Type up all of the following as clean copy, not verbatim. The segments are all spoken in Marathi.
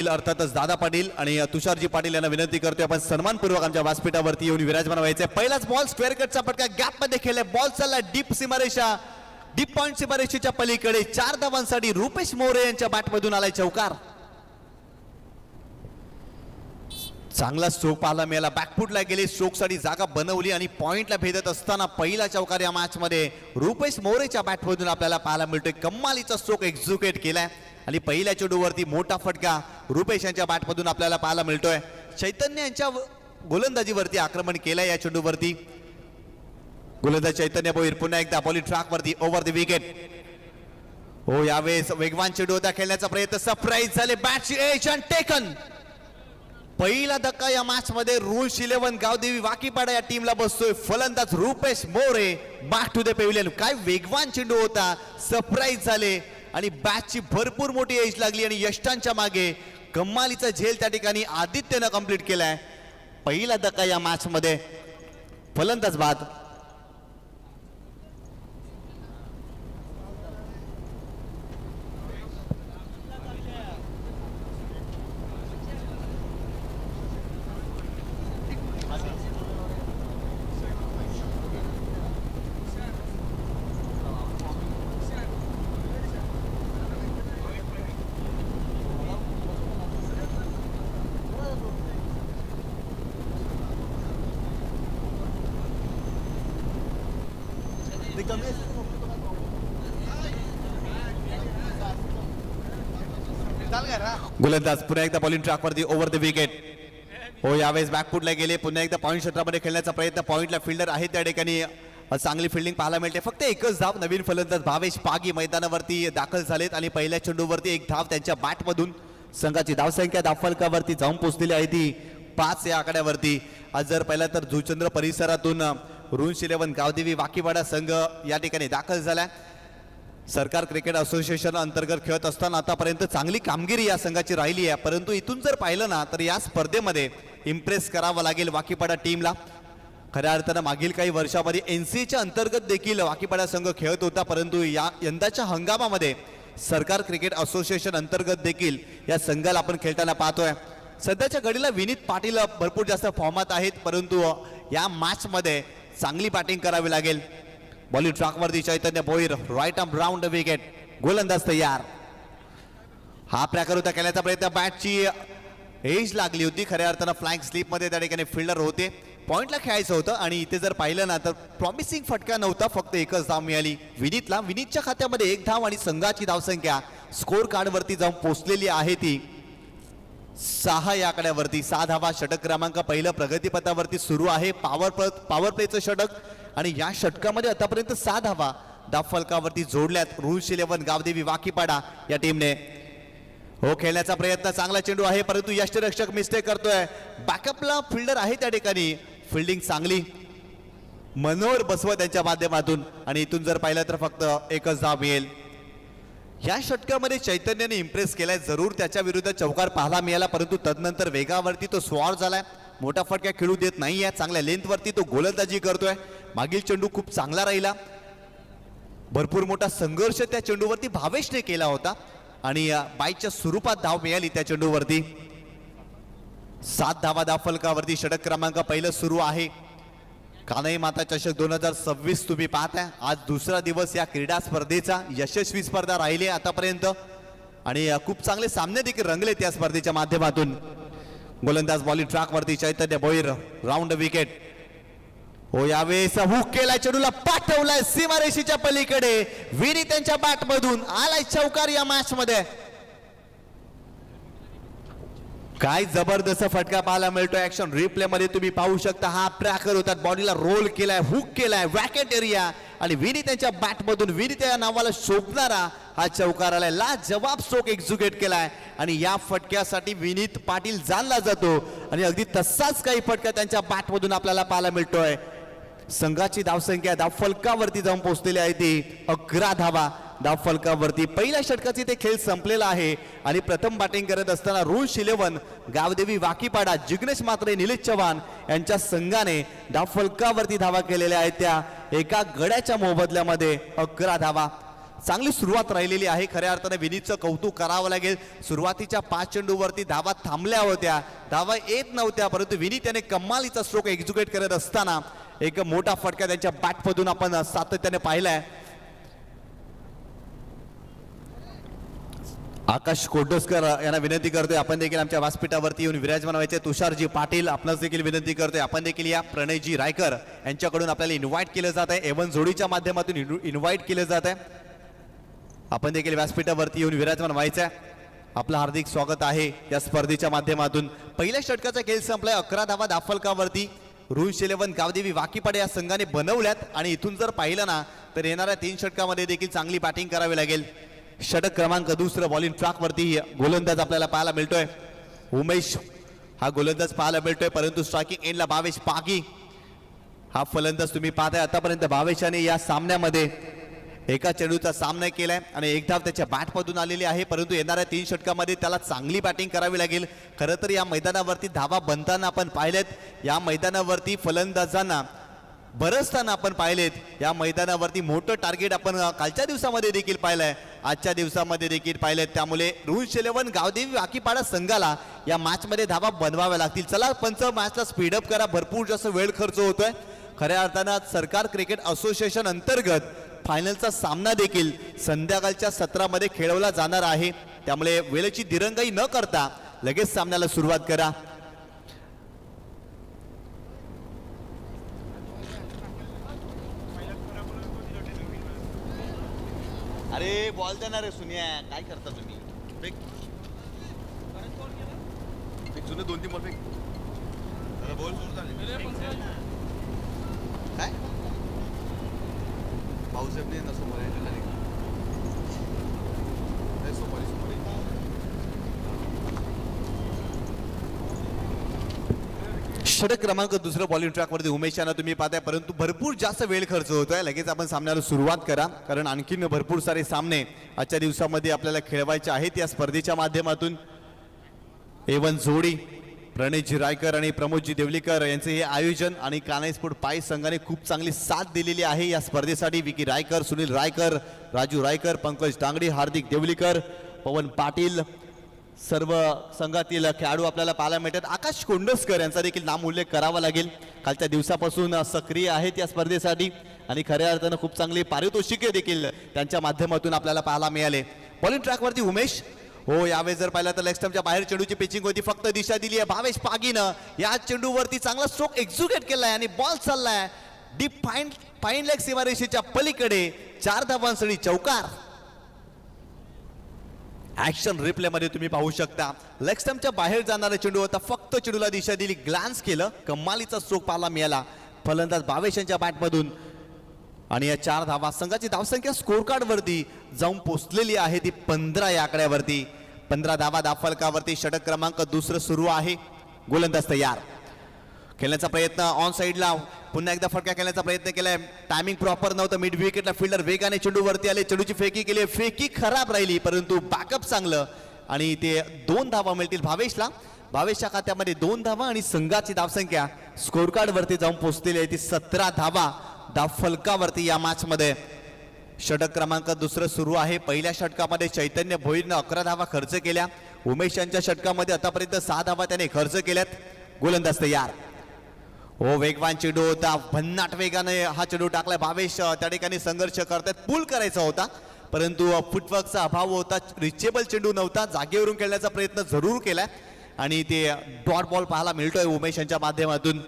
अर्थातच दादा पाटील आणि तुषारजी पाटील यांना विनंती करतोय आपण सन्मानपूर्वक आमच्या व्यासपीठावरती येऊन विराजमान व्हायचे। पहिलाच बॉल स्क्वेअर कटचा फटका गॅप मध्ये खेळले, बॉल चालला डीप सीमारेषा, डीप पॉइंट सीमारेषेच्या पलीकडे 4 धावांसाठी रुपेश मोरे यांच्या बॅटमधून आलाय चौकार। चांगला स्ट्रोक पाहायला मिळाला, बॅकफुटला गेले, स्ट्रोकसाठी जागा बनवली आणि पॉइंटला भेदत असताना पहिला चौकार या मॅच मध्ये रुपेश मोरेच्या बॅटमधून आपल्याला पाहायला मिळतोय। कमालीचा स्ट्रोक एक्झिक्यूट केलाय आणि पहिल्या चेंडूवरती मोठा फटका रुपेश यांच्या बॅटमधून आपल्याला पाहायला मिळतोय। चैतन्य यांच्या गोलंदाजीवरती आक्रमण केलंय या चेंडूवरती। गोलंदाज चैतन्य भोईर पुन्हा एकदा बॉलिंग ट्रॅकवरती ओव्हर द विकेट। हो, यावेळेस वेगवान चेंडू होता, खेळण्याचा प्रयत्न, सरप्राईज झाले, बॅटची एज अँड टेकन। पहिला धक्का या मॅच मध्ये रूल्स 11 गावदेवी वाकीपाडा या टीमला बसतोय। फलंदाज Rupesh More back to the pavilion. काय वेगवान चेंडू होता, सरप्राईज झाले आणि बॅटची भरपूर मोठी एज लागली आणि यष्टांच्या मागे कमालीचा झेल त्या ठिकाणी आदित्यनं कंप्लीट केलाय। पहिला धक्का या मॅच मध्ये, फलंदाज बाद। गोलंदाज पुन्हा एकदा बॉलिंग ट्रॅकवरती ओव्हर द विकेट। हो, यावेळेस बॅकफुटला गेले, पुन्हा एकदा पॉइंट क्षेत्रामध्ये खेळण्याचा प्रयत्न, पॉइंटला फिल्डर आहे त्या ठिकाणी चांगली फिल्डिंग पाहायला मिळते। फक्त एकच धाव, नवीन फलंदाज भावेश पागी मैदानावरती दाखल झालेत आणि पहिल्या चेंडूवरती एक धाव त्यांच्या बॅटमधून संघाची धावसंख्या धावफलकावरती जाऊन पोहोचलेली आहे ती 5 या आकड्यावरती। आज जर पहिला तर जुचंद्र परिसरातून रूल्स 11 गावदेवी वाकीवाडा संघ या ठिकाणी दाखल झालाय। सरकार क्रिकेट असोसिएशन अंतर्गत खेळत असताना आतापर्यंत चांगली कामगिरी या संघाची राहिली आहे, परंतु इथून जर पाहिलं ना तर या स्पर्धेमध्ये इम्प्रेस करावं लागेल वाकीपाडा टीमला। खऱ्या अर्थानं मागील काही वर्षामध्ये एनसीएच्या अंतर्गत देखील वाकीपाडा संघ खेळत होता, परंतु या यंदाच्या हंगामामध्ये सरकार क्रिकेट असोसिएशन अंतर्गत देखील या संघाला आपण खेळताना पाहतोय। सध्याच्या घडीला विनीत पाटील भरपूर जास्त फॉर्मात आहेत, परंतु या मॅच मध्ये चांगली बॅटिंग करावी लागेल। बॉलिंग ट्रॅकवरती Chaitanya Bhoir, right arm round the wicket, गोलंदाज तयार। हा प्रकार होता, खेळण्याचा प्रयत्न, बॅटची एज लागली होती, खऱ्या अर्थानं फ्लाइंग स्लिप मध्ये त्या ठिकाणी फिल्डर होते, पॉइंटला खेळायचं होतं आणि इथे जर पाहिलं ना तर प्रॉमिसिंग फटका नव्हता, फक्त एकच धाव मिळाली विनीतला। विनीतच्या खात्यामध्ये 1 धाव आणि संघाची धावसंख्या स्कोर कार्डवरती जाऊन पोहोचलेली आहे ती 6 या आकड्यावरती। 6 धावा, षटक क्रमांक पहिलं प्रगतीपथावरती सुरू आहे, पॉवर प्लेचं षटक आणि या षटकामध्ये आतापर्यंत 6 धावा धावफलकावरती जोडल्यात रूल्स 11 गावदेवी वाकीपाडा या टीमने। हो, खेळण्याचा प्रयत्न, चांगला चेंडू आहे, परंतु यष्टरक्षक मिस्टेक करतोय, बॅकअपला फिल्डर आहे त्या ठिकाणी, फिल्डिंग चांगली, मनोहर बसवत त्यांच्या माध्यमातून आणि इथून जर पाहिलं तर फक्त एकच धाव मिळेल। या षटकामध्ये चैतन्याने इम्प्रेस केलाय, जरूर त्याच्या विरुद्ध चौकार पाहायला मिळाला, परंतु तदनंतर वेगावरती तो स्वार झालाय, मोठा फटका खेळू देत नाहीये, चांगल्या लेंथवरती तो गोलंदाजी करतोय। मागील चेंडू खूप चांगला राहिला, भरपूर मोठा संघर्ष त्या चेंडूवरती भावेशने केला होता आणि बाईच्या स्वरूपात धाव मिळाली त्या चेंडूवरती। 7 धावा धावफलकावरती, षटक क्रमांक पहिलं सुरू आहे। कान्हई माता चषक 2026 तुम्ही पाहताय, आज दुसरा दिवस या क्रीडा स्पर्धेचा, यशस्वी स्पर्धा राहिली आतापर्यंत आणि खूप चांगले सामने देखील रंगलेत या स्पर्धेच्या माध्यमातून। गोलंदाज बॉलिंग ट्रॅकवरती चैतन्य भोईर, राऊंड विकेट। हो, यावेळेस हुक केलाय, चेंडूला पाठवलाय सीमारेषेच्या पलीकडे, विनी त्यांच्या बॅटमधून आलाय चौकार या मॅच मध्ये। काय जबरदस्त फटका पाहायला मिळतोय, ऍक्शन रिप्ले मध्ये तुम्ही पाहू शकता। हा प्रॅकर होता, बॉडीला रोल केलाय, हुक केलाय, वॅकेट एरिया आणि विनी त्यांच्या बॅटमधून, विनी त्या नावाला शोभणारा हा चौकार आलाय, लाजवाब स्ट्रोक एक्झिक्यूट केलाय आणि या फटक्यासाठी विनीत पाटील जाणला जातो आणि अगदी तसाच काही फटका त्यांच्या बॅटमधून आपल्याला पाहायला मिळतोय। संघाची धावसंख्या धावफलकावरती जाऊन पोहोचलेली आहे ती 11 धावा धावफलकावरती। पहिल्या षटकाचा ते खेळ संपलेला आहे आणि प्रथम बॅटिंग करत असताना रूल्स 11 गावदेवी वाकीपाडा, जिग्नेश मात्रे, निलेश चव्हाण यांच्या संघाने धावफलकावरती धावा केलेल्या आहेत, त्या एका गड्याच्या मोबदल्यामध्ये 11 धावा। चांगली सुरुवात राहिलेली आहे. खऱ्या अर्थाने विनीतचं कौतुक करावं लागेल. सुरुवातीच्या 5 चेंडूवरती धावा थांबल्या होत्या, धावा येत नव्हत्या, परंतु विनीत याने कमालीचा स्ट्रोक एक्झिक्यूट करत असताना एक मोठा फटका त्यांच्या बॅटमधून आपण सातत्याने पाहिलाय. आकाश कोंडस्कर यांना विनंती करतोय आपण देखील आमच्या व्यासपीठावरती येऊन विराजमान व्हायचे. तुषारजी पाटील आपणास देखील विनंती करतोय आपण देखील या. प्रणयजी रायकर यांच्याकडून आपल्याला इन्व्हाइट केलं जात आहे. एवन जोडीच्या माध्यमातून इन्व्हाइट केलं जात आहे. आपण देखील व्यासपीठावरती येऊन विराजमान व्हायचं आहे. आपलं हार्दिक स्वागत आहे या स्पर्धेच्या माध्यमातून. पहिल्या षटकाचा खेळ संपलाय. 11 धावा दाफलकावरती रूल्स 11 गावदेवी वाकीपाडे या संघाने बनवल्यात आणि इथून जर पाहिलं ना तर येणाऱ्या 3 षटकामध्ये देखील चांगली बॅटिंग करावी लागेल. षटक क्रमांक 2 बॉलिंग ट्रॅक वरती गोलंदाज आपल्याला पाहायला मिळतोय. उमेश हा गोलंदाज पाहायला मिळतोय, परंतु स्ट्रायकिंग एंडला भावेश पागी हा फलंदाज तुम्ही पाहताय. आतापर्यंत भावेशाने या सामन्यामध्ये एका चेंडूचा सामना केलाय आणि एक धाव त्याच्या बॅटमधून आलेली आहे, परंतु येणाऱ्या 3 षटकामध्ये त्याला चांगली बॅटिंग करावी लागेल. खरं तर या मैदानावरती धावा बनताना आपण पाहिलेत, या मैदानावरती फलंदाजांना बरसताना आपण पाहिलेत, या मैदानावरती मोठं टार्गेट आपण कालच्या दिवसामध्ये देखील पाहिलंय, आजच्या दिवसामध्ये देखील पाहिलेत. त्यामुळे रूल्स 11 गावदेवी वाकीपाडा संघाला या मॅचमध्ये धावा बनवाव्या लागतील. चला पंच, मॅचला स्पीडअप करा, भरपूर जास्त वेळ खर्च होतोय. खऱ्या अर्थानं सरकार क्रिकेट असोसिएशन अंतर्गत फायनलचा सामना देखील संध्याकाळच्या सत्रामध्ये खेळवला जाणार आहे. त्यामुळे वेळेची दिरंगाई न करता लगेच सामन्याला सुरुवात करा. अरे बॉल देणार आहे सुनिया, काय करता तुम्ही? फेक जुने 2-3 बॉल फेक. बॉल काय पाऊस येत नाही ना समोर षटक क्रमांक 2 बॉलिंग ट्रॅकवरती उमेश यांना तुम्ही पाहताय, परंतु भरपूर जास्त वेळ खर्च होतोय. लगेच आपण सामन्याला सुरुवात करा, कारण आणखीन भरपूर सारे सामने आजच्या दिवसामध्ये आपल्याला खेळवायचे आहेत या स्पर्धेच्या माध्यमातून. एवन जोडी प्रणयजी रायकर आणि प्रमोदजी देवलीकर यांचे हे आयोजन आणि कानाई स्पोर्ट पाय संघाने खूप चांगली साथ दिलेली आहे या स्पर्धेसाठी. विकी रायकर, सुनील रायकर, राजू रायकर, पंकज डांगडी, हार्दिक देवलीकर, पवन पाटील, सर्व संघातील खेळाडू आपल्याला पाहायला मिळतात. आकाश कोंडस्कर यांचा देखील नाम उल्लेख करावा लागेल. कालच्या दिवसापासून सक्रिय आहेत या स्पर्धेसाठी आणि खऱ्या अर्थानं खूप चांगली पारितोषिके देखील त्यांच्या माध्यमातून आपल्याला पाहायला मिळाले. बॉलिंग ट्रॅकवरती उमेश, हो यावेळेस जर पाहिलं तर लेग स्टंपच्या बाहेर चेंडूची पिचिंग होती, फक्त दिशा दिली आहे भावेश पागीनं. या चेंडूवरती चांगला स्ट्रोक एक्झिक्यूट केलाय आणि बॉल चाललाय डीप फाईन लेग सीमारेषेच्या पलीकडे. 4 धावांसाठी चौकार. ऍक्शन रिप्ले मध्ये तुम्ही पाहू शकता, लेग स्टंपच्या बाहेर जाणारा चेंडू होता, फक्त चेंडूला दिशा दिली, ग्लान्स केलं, कमालीचा स्ट्रोक पाहायला मिळाला फलंदाज भावेश यांच्या बॅटमधून. आणि या 4 धावा संघाची धावसंख्या स्कोर कार्ड वरती जाऊन पोहोचलेली आहे ती 15 या आकड्यावरती. 15 धावा दाफलकावरती. षटक क्रमांक 2 सुरू आहे. गोलंदाज तयार. खेळण्याचा प्रयत्न ऑन साइडला, पुन्हा एकदा फटका खेळण्याचा प्रयत्न केलाय, टायमिंग प्रॉपर नव्हतं. मिड विकेटला फिल्डर वेगाने चेंडू वरती आले, चेंडूची फेकी केली, फेकी खराब राहिली, परंतु बॅकअप चांगलं आणि ते 2 धावा मिळतील भावेशला. भावेशच्या खात्यामध्ये 2 धावा आणि संघाची धावसंख्या स्कोर कार्ड वरती जाऊन पोहोचलेली आहे ती 17 धावा दाफलकावरती या मॅच मध्ये. षटक क्रमांक 2 सुरू आहे. पहिल्या षटकामध्ये चैतन्य भोईरनं 11 धावा खर्च केल्या. उमेश यांच्या षटकामध्ये आतापर्यंत 6 धावा त्याने खर्च केल्यात. गोलंदाज तयार. हो वेगवान चेंडू होता, भन्नाट वेगाने हा चेंडू टाकलाय भावेश. त्या ठिकाणी संघर्ष करतात, पूल करायचा होता, परंतु फुटवर्कचा अभाव होता, रिचेबल चेंडू नव्हता. जागेवरून खेळण्याचा प्रयत्न जरूर केलाय आणि ते डॉट बॉल पाहायला मिळतोय उमेश यांच्या माध्यमातून.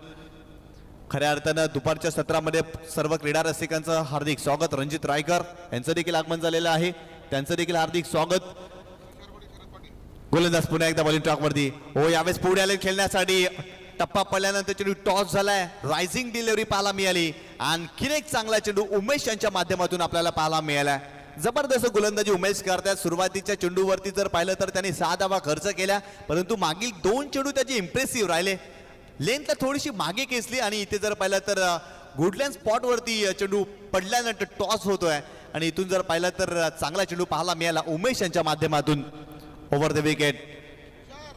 खऱ्या अर्थानं दुपारच्या सत्रामध्ये सर्व क्रीडा रसिकांचं हार्दिक स्वागत. रणजित रायकर यांचं देखील आगमन झालेलं आहे, त्यांचं देखील हार्दिक स्वागत. गोलंदाज पुन्हा एकदा बॉलिंग ट्रॅकवरती. हो यावेळेस पुढे आले खेळण्यासाठी, टप्पा पडल्यानंतर चेंडू टॉस झालाय, रायझिंग डिलिव्हरी पाहायला मिळाली. आणखीन एक चांगला चेंडू उमेश यांच्या माध्यमातून आपल्याला पाहायला मिळाला. जबरदस्त गोलंदाजी उमेश करतात. सुरुवातीच्या चेंडूवरती जर पाहिलं तर त्यांनी 6 धावा खर्च केल्या, परंतु मागील 2 चेंडू त्याचे इम्प्रेसिव्ह राहिले. लेंथला थोडीशी मागे खेचली आणि इथे जर पाहिलं तर गुडलँड स्पॉट वरती चेंडू पडल्यानंतर टॉस होतोय आणि इथून जर पाहिलं तर चांगला चेंडू पाहायला मिळाला उमेश यांच्या माध्यमातून. Over the wicket.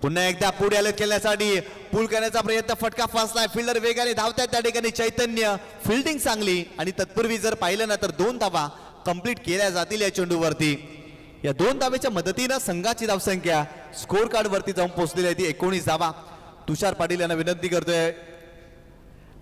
पुन्हा एकदा पुढे आले खेळण्यासाठी, पूल करण्याचा प्रयत्न, फटका फसलाय, फिल्डर वेगाने धावतात त्या ठिकाणी चैतन्य, फिल्डिंग चांगली आणि तत्पूर्वी जर पाहिलं ना तर 2 धावा कंप्लीट केल्या जातील या चेंडूवरती. या 2 धावेच्या मदतीनं संघाची धावसंख्या स्कोर कार्ड वरती जाऊन पोहोचलेली आहे ती 19 धावा. तुषार पाटील यांना विनंती करतोय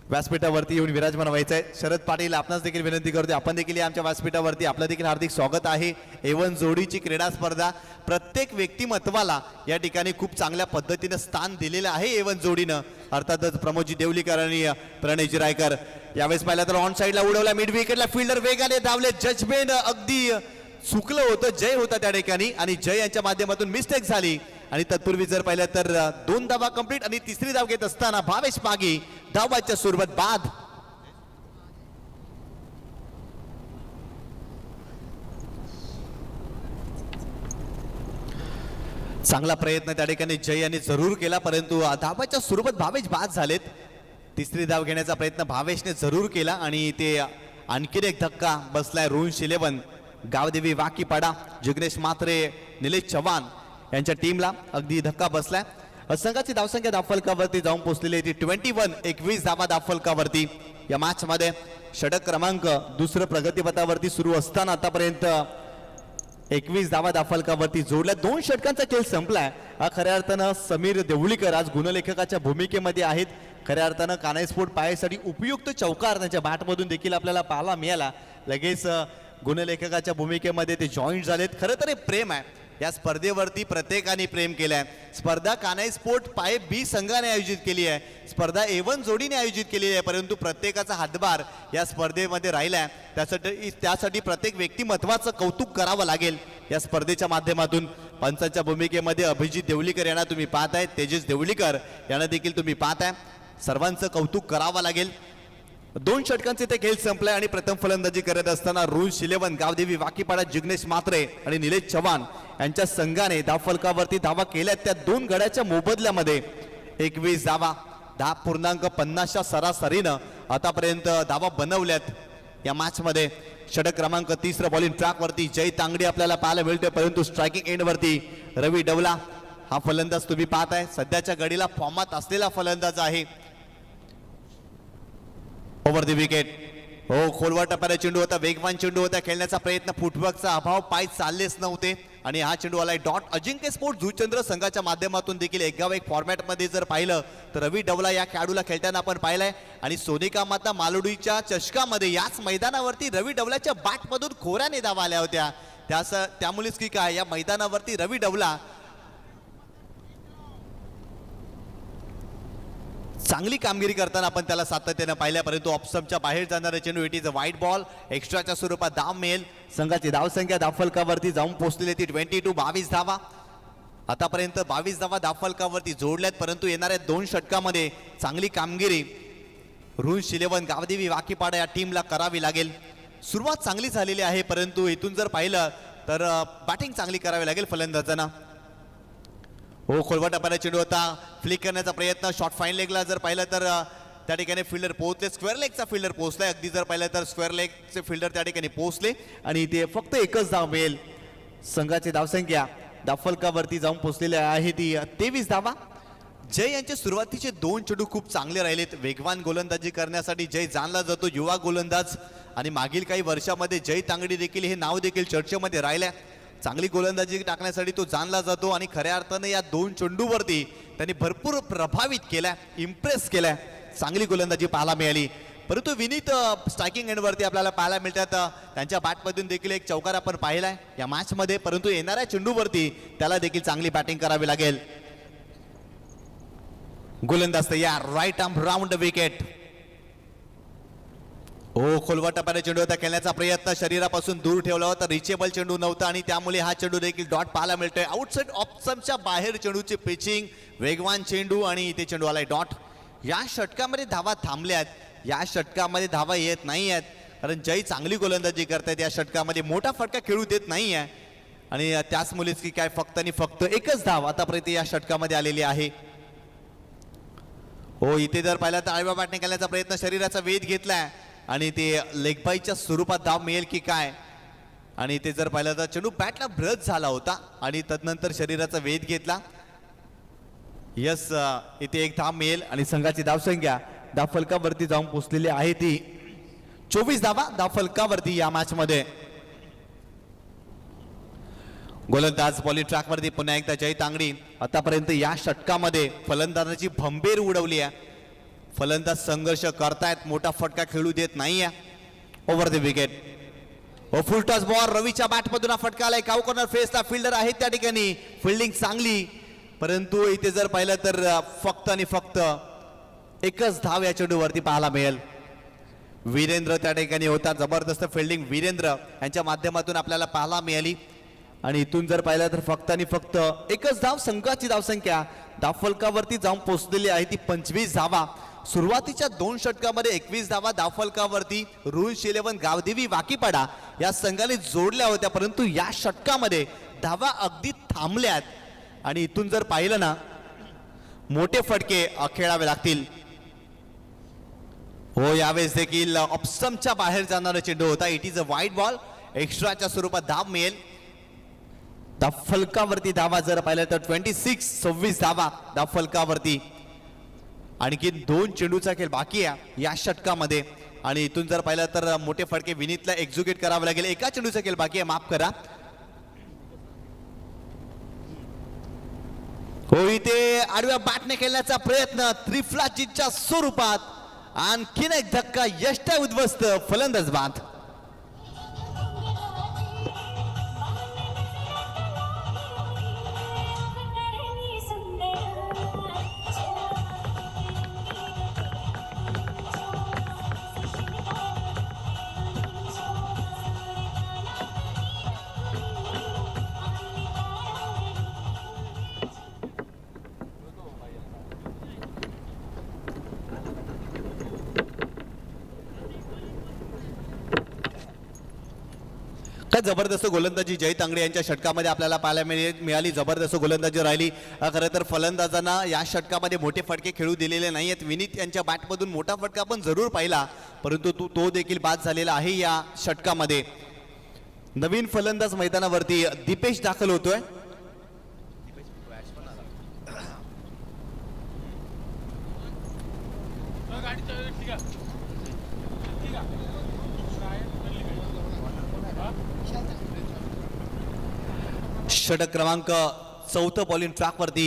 व्यासपीठावरती येऊन विराजमान व्हायचंय. शरद पाटील आपणास देखील विनंती करतोय आपण देखील आमच्या व्यासपीठावरती आपलं देखील हार्दिक स्वागत आहे. A1 जोडीची क्रीडा स्पर्धा प्रत्येक व्यक्तिमत्वाला या ठिकाणी खूप चांगल्या पद्धतीनं स्थान दिलेलं आहे A1 जोडीनं. अर्थातच प्रमोदजी देवलीकर आणि प्रणय जिरायकर. यावेळेस पाहिलं तर ऑन साईडला उडवला मिड विकेटला फिल्डर वेगाने धावले. जजमेंट अगदी चुकलं होतं, जय होता त्या ठिकाणी आणि जय यांच्या माध्यमातून मिस्टेक झाली. आणि तत्पूर्वी जर पाहिलं तर 2 धावा कंप्लीट आणि तिसरी धाव घेत असताना भावेश पागी धावाच्या सुरुवात बाद. चांगला प्रयत्न त्या ठिकाणी जय यांनी जरूर केला परंतु धावाच्या सुरुवात भावेश बाद झालेत. तिसरी धाव घेण्याचा प्रयत्न भावेशने जरूर केला आणि ते आणखीन एक धक्का बसलाय. रुन्स 11 गावदेवी वाकीपाडा जिग्नेश म्हात्रे निलेश चव्हाण यांच्या टीमला अगदी धक्का बसलाय. संघाची धावसंख्या धावफलकावरती जाऊन पोहोचलेली आहे ती 21 धावा धावफलकावरती. या मॅच मध्ये षटक क्रमांक दुसरं प्रगतीपथावरती सुरू असताना आतापर्यंत 21 धावा धावफलकावरती जोडल्या. 2 षटकांचा खेळ संपलाय. खऱ्या अर्थानं समीर देवळीकर आज गुणलेखकाच्या भूमिकेमध्ये आहेत. खऱ्या अर्थानं कानाईस्फोट पायासाठी उपयुक्त चौकार त्यांच्या बॅटमधून देखील आपल्याला पाहायला मिळाला. लगेच गुणलेखकाच्या भूमिकेमध्ये ते जॉईंट झालेत. खरं तर हे प्रेम आहे या स्पर्धेवरती, प्रत्येकाने प्रेम केलंय. स्पर्धा कानाई स्पोर्ट पाये बी संघाने आयोजित केली आहे, स्पर्धा A1 जोडीने आयोजित केलेली आहे, परंतु प्रत्येकाचा हातभार या स्पर्धेमध्ये राहिलाय. त्यासाठी प्रत्येक व्यक्तिमत्वाचं कौतुक करावं लागेल. या स्पर्धेच्या माध्यमातून पंचांच्या भूमिकेमध्ये अभिजित देवलीकर यांना तुम्ही पाहताय, तेजस देवलीकर यांना देखील तुम्ही पाहताय. सर्वांचं कौतुक करावं लागेल. 2 षटकांचे ते खेळ संपलाय आणि प्रथम फलंदाजी करत असताना रुन्स 11 गावदेवी वाकीपाडा जिग्नेश म्हात्रे आणि निलेश चव्हाण यांच्या संघाने धावफलकावरती धावा केल्या. त्या 2 गड्याच्या मोबदल्यामध्ये 21 धावा 10.50च्या सरासरीनं आतापर्यंत धावा बनवल्यात. या मॅच मध्ये षटक क्रमांक 3 बॉलिंग ट्रॅक वरती जय तांगडी आपल्याला पाहायला मिळतोय, परंतु स्ट्रायकिंग एंड वरती रवी डवला हा फलंदाज तुम्ही पाहताय. सध्याच्या घडीला फॉर्मात असलेला फलंदाज आहे. Over the wicket. हो, खोलवर टप्प्याला चेंडू होता, वेगवान चेंडू होता, खेळण्याचा प्रयत्न, फुटवर्कचा अभाव, पाय चाललेच नव्हते आणि हा चेंडू आलाय डॉट. अजिंक्य स्पोर्ट जुचंद्र संघाच्या माध्यमातून देखील एक गाव एक फॉर्मॅट मध्ये जर पाहिलं तर रवी डवला या खेळाडूला खेळताना आपण पाहिलंय आणि सोनिका माता मालुडीच्या चषकामध्ये याच मैदानावरती रवी डवलाच्या बॅटमधून खोऱ्याने धावा आल्या होत्या. त्यामुळेच की काय या मैदानावरती रवी डवला चांगली कामगिरी करताना आपण त्याला सातत्याने पाहिल्या, परंतु ऑप्शनच्या बाहेर जाणारा चेंडू, इट इज अ वाईट बॉल. एक्स्ट्राच्या स्वरूपात धाव मिळेल. संघाची धावसंख्या धावफलकावरती जाऊन पोहोचलेली ती 22 धावा. आतापर्यंत 22 धावा धावफलकावरती जोडल्यात, परंतु येणाऱ्या 2 षटकामध्ये चांगली कामगिरी रुन्स 11 गावदेवी वाकीपाडा या टीमला करावी लागेल. सुरुवात चांगली झालेली आहे, परंतु इथून जर पाहिलं तर बॅटिंग चांगली करावी लागेल फलंदाजांना. हो, खोलवा टप्प्याला चेंडू होता, फ्लिक करण्याचा प्रयत्न, शॉर्ट फाईन लेगला जर पाहिलं तर त्या ठिकाणी फिल्डर पोहोचले. स्क्वेअर लेगचा फिल्डर पोहोचलाय. अगदी जर पाहिलं तर स्क्वेअर लेगचे फिल्डर त्या ठिकाणी पोहोचले आणि ते फक्त एकच धाव मिळेल. संघाची धावसंख्या धावफलकावरती जाऊन पोहोचलेली आहे ती 23 धावा. जय यांचे सुरुवातीचे 2 चेंडू खूप चांगले राहिलेत. वेगवान गोलंदाजी करण्यासाठी जय जाणला जातो, युवा गोलंदाज, आणि मागील काही वर्षामध्ये जय तांगडी देखील हे नाव देखील चर्चेमध्ये राहिलंय. चांगली गोलंदाजी टाकण्यासाठी तो जाणला जातो आणि खऱ्या अर्थाने या 2 चेंडूवरती त्यांनी भरपूर प्रभावित केलाय, इम्प्रेस केलाय. चांगली गोलंदाजी पाहायला मिळाली, परंतु विनीत स्ट्रायकिंग एंडवरती आपल्याला पाहायला मिळतात. त्यांच्या बॅटमधून देखील एक चौकार आपण पाहिलाय या मॅच मध्ये, परंतु येणाऱ्या चेंडूवरती त्याला देखील चांगली बॅटिंग करावी लागेल. गोलंदाज तयार, राईट आर्म राऊंड विकेट. हो, खोलवा टप्प्याने चेंडू होता, खेळण्याचा प्रयत्न शरीरापासून दूर ठेवला होता, रिचेबल चेंडू नव्हता आणि त्यामुळे हा चेंडू देखील डॉट पाहायला मिळतोय. आउटसाइड ऑप्शनच्या बाहेर चेंडूची पिचिंग, वेगवान चेंडू आणि इथे चेंडू आलाय डॉट. या षटकामध्ये धावा थांबल्यात, या षटकामध्ये धावा येत नाही आहेत, कारण जय चांगली गोलंदाजी करतायत. या षटकामध्ये मोठा फटका खेळू देत नाही आहे आणि त्याचमुळेच की काय फक्त आणि फक्त एकच धाव आतापर्यंत या षटकामध्ये आलेली आहे. हो, इथे जर पाहिलं तर आळव्या बॅटने खेळण्याचा प्रयत्न, शरीराचा वेध घेतलाय आणि ते लेग बाईच्या स्वरूपात धाव मिळेल की काय. आणि ते जर पाहिलं तर चेंडू बॅटला ब्रश झाला होता आणि तदनंतर शरीराचा वेध घेतला. यस, इथे एक धाव मिळेल आणि संघाची धावसंख्या धावफलकावरती जाऊन पोहोचलेली आहे ती 24 धावा धावफलकावरती या मॅच मध्ये. गोलंदाज बॉलिंग ट्रॅकवरती पुन्हा एकदा जय तांगडी. आतापर्यंत या षटकामध्ये फलंदाजाची भंबेर उडवली आहे. फलंदाज संघर्ष करतायत, मोठा फटका खेळू देत नाहीये. Over the wicket. Full toss ball, रवीच्या बॅटमधून हा फटका आलाय. काऊ कॉर्नर फेसला फिल्डर आहेत त्या ठिकाणी. फिल्डिंग चांगली, परंतु इथे जर पाहिलं तर फक्त आणि फक्त एकच धाव या चेंडूवरती पाहायला मिळेल. वीरेंद्र त्या ठिकाणी होता. जबरदस्त फिल्डिंग वीरेंद्र यांच्या माध्यमातून आपल्याला पाहायला मिळाली. आणि इथून जर पाहिलं तर फक्त आणि फक्त एकच धाव. संघाची धावसंख्या धावफलकावरती जाऊन पोहोचलेली आहे ती 25 धावा. सुरुवातीच्या 2 षटकामध्ये 21 धावा धावफलकावरती रूल्स 11 गावदेवी वाकीपाडा या संघाने जोडल्या होत्या, परंतु या षटकामध्ये धावा अगदी थांबल्यात. आणि इथून जर पाहिलं ना, मोठे फटके खेळावे लागतील. हो, यावेळेस देखील ऑप्शनच्या बाहेर जाणारा चेंडू होता. It is a wide ball. एक्स्ट्राच्या स्वरूपात धाव मिळेल. धावफलकावरती धावा जर पाहिलं तर 26 धावा धावफलकावरती. आणखी 2 चेंडूचा खेळ बाकी आहे या षटकामध्ये. आणि इथून जर पाहिलं तर मोठे फटके विनीतला एक्झिक्यूट करावे लागेल. एका चेंडूचा खेळ बाकी आहे, माफ करा. हो, इथे आडव्या बॅटने खेळण्याचा प्रयत्न त्रिफलाचीच्या स्वरूपात. आणखीन एक धक्का, यष्टा उद्ध्वस्त, फलंदाज बाद. काय जबरदस्त गोलंदाजी जय तांगडे यांच्या षटकामध्ये आपल्याला पाहायला मिळाली. जबरदस्त गोलंदाजी राहिली. खरं तर फलंदाजांना या षटकामध्ये मोठे फटके खेळू दिलेले नाही आहेत. विनीत यांच्या बॅटमधून मोठा फटका आपण जरूर पाहिला, परंतु तो देखील बाद झालेला आहे या षटकामध्ये. नवीन फलंदाज मैदानावरती दीपेश दाखल होतोय. षटक क्रमांक 4 बॉलिंग ट्रॅकवरती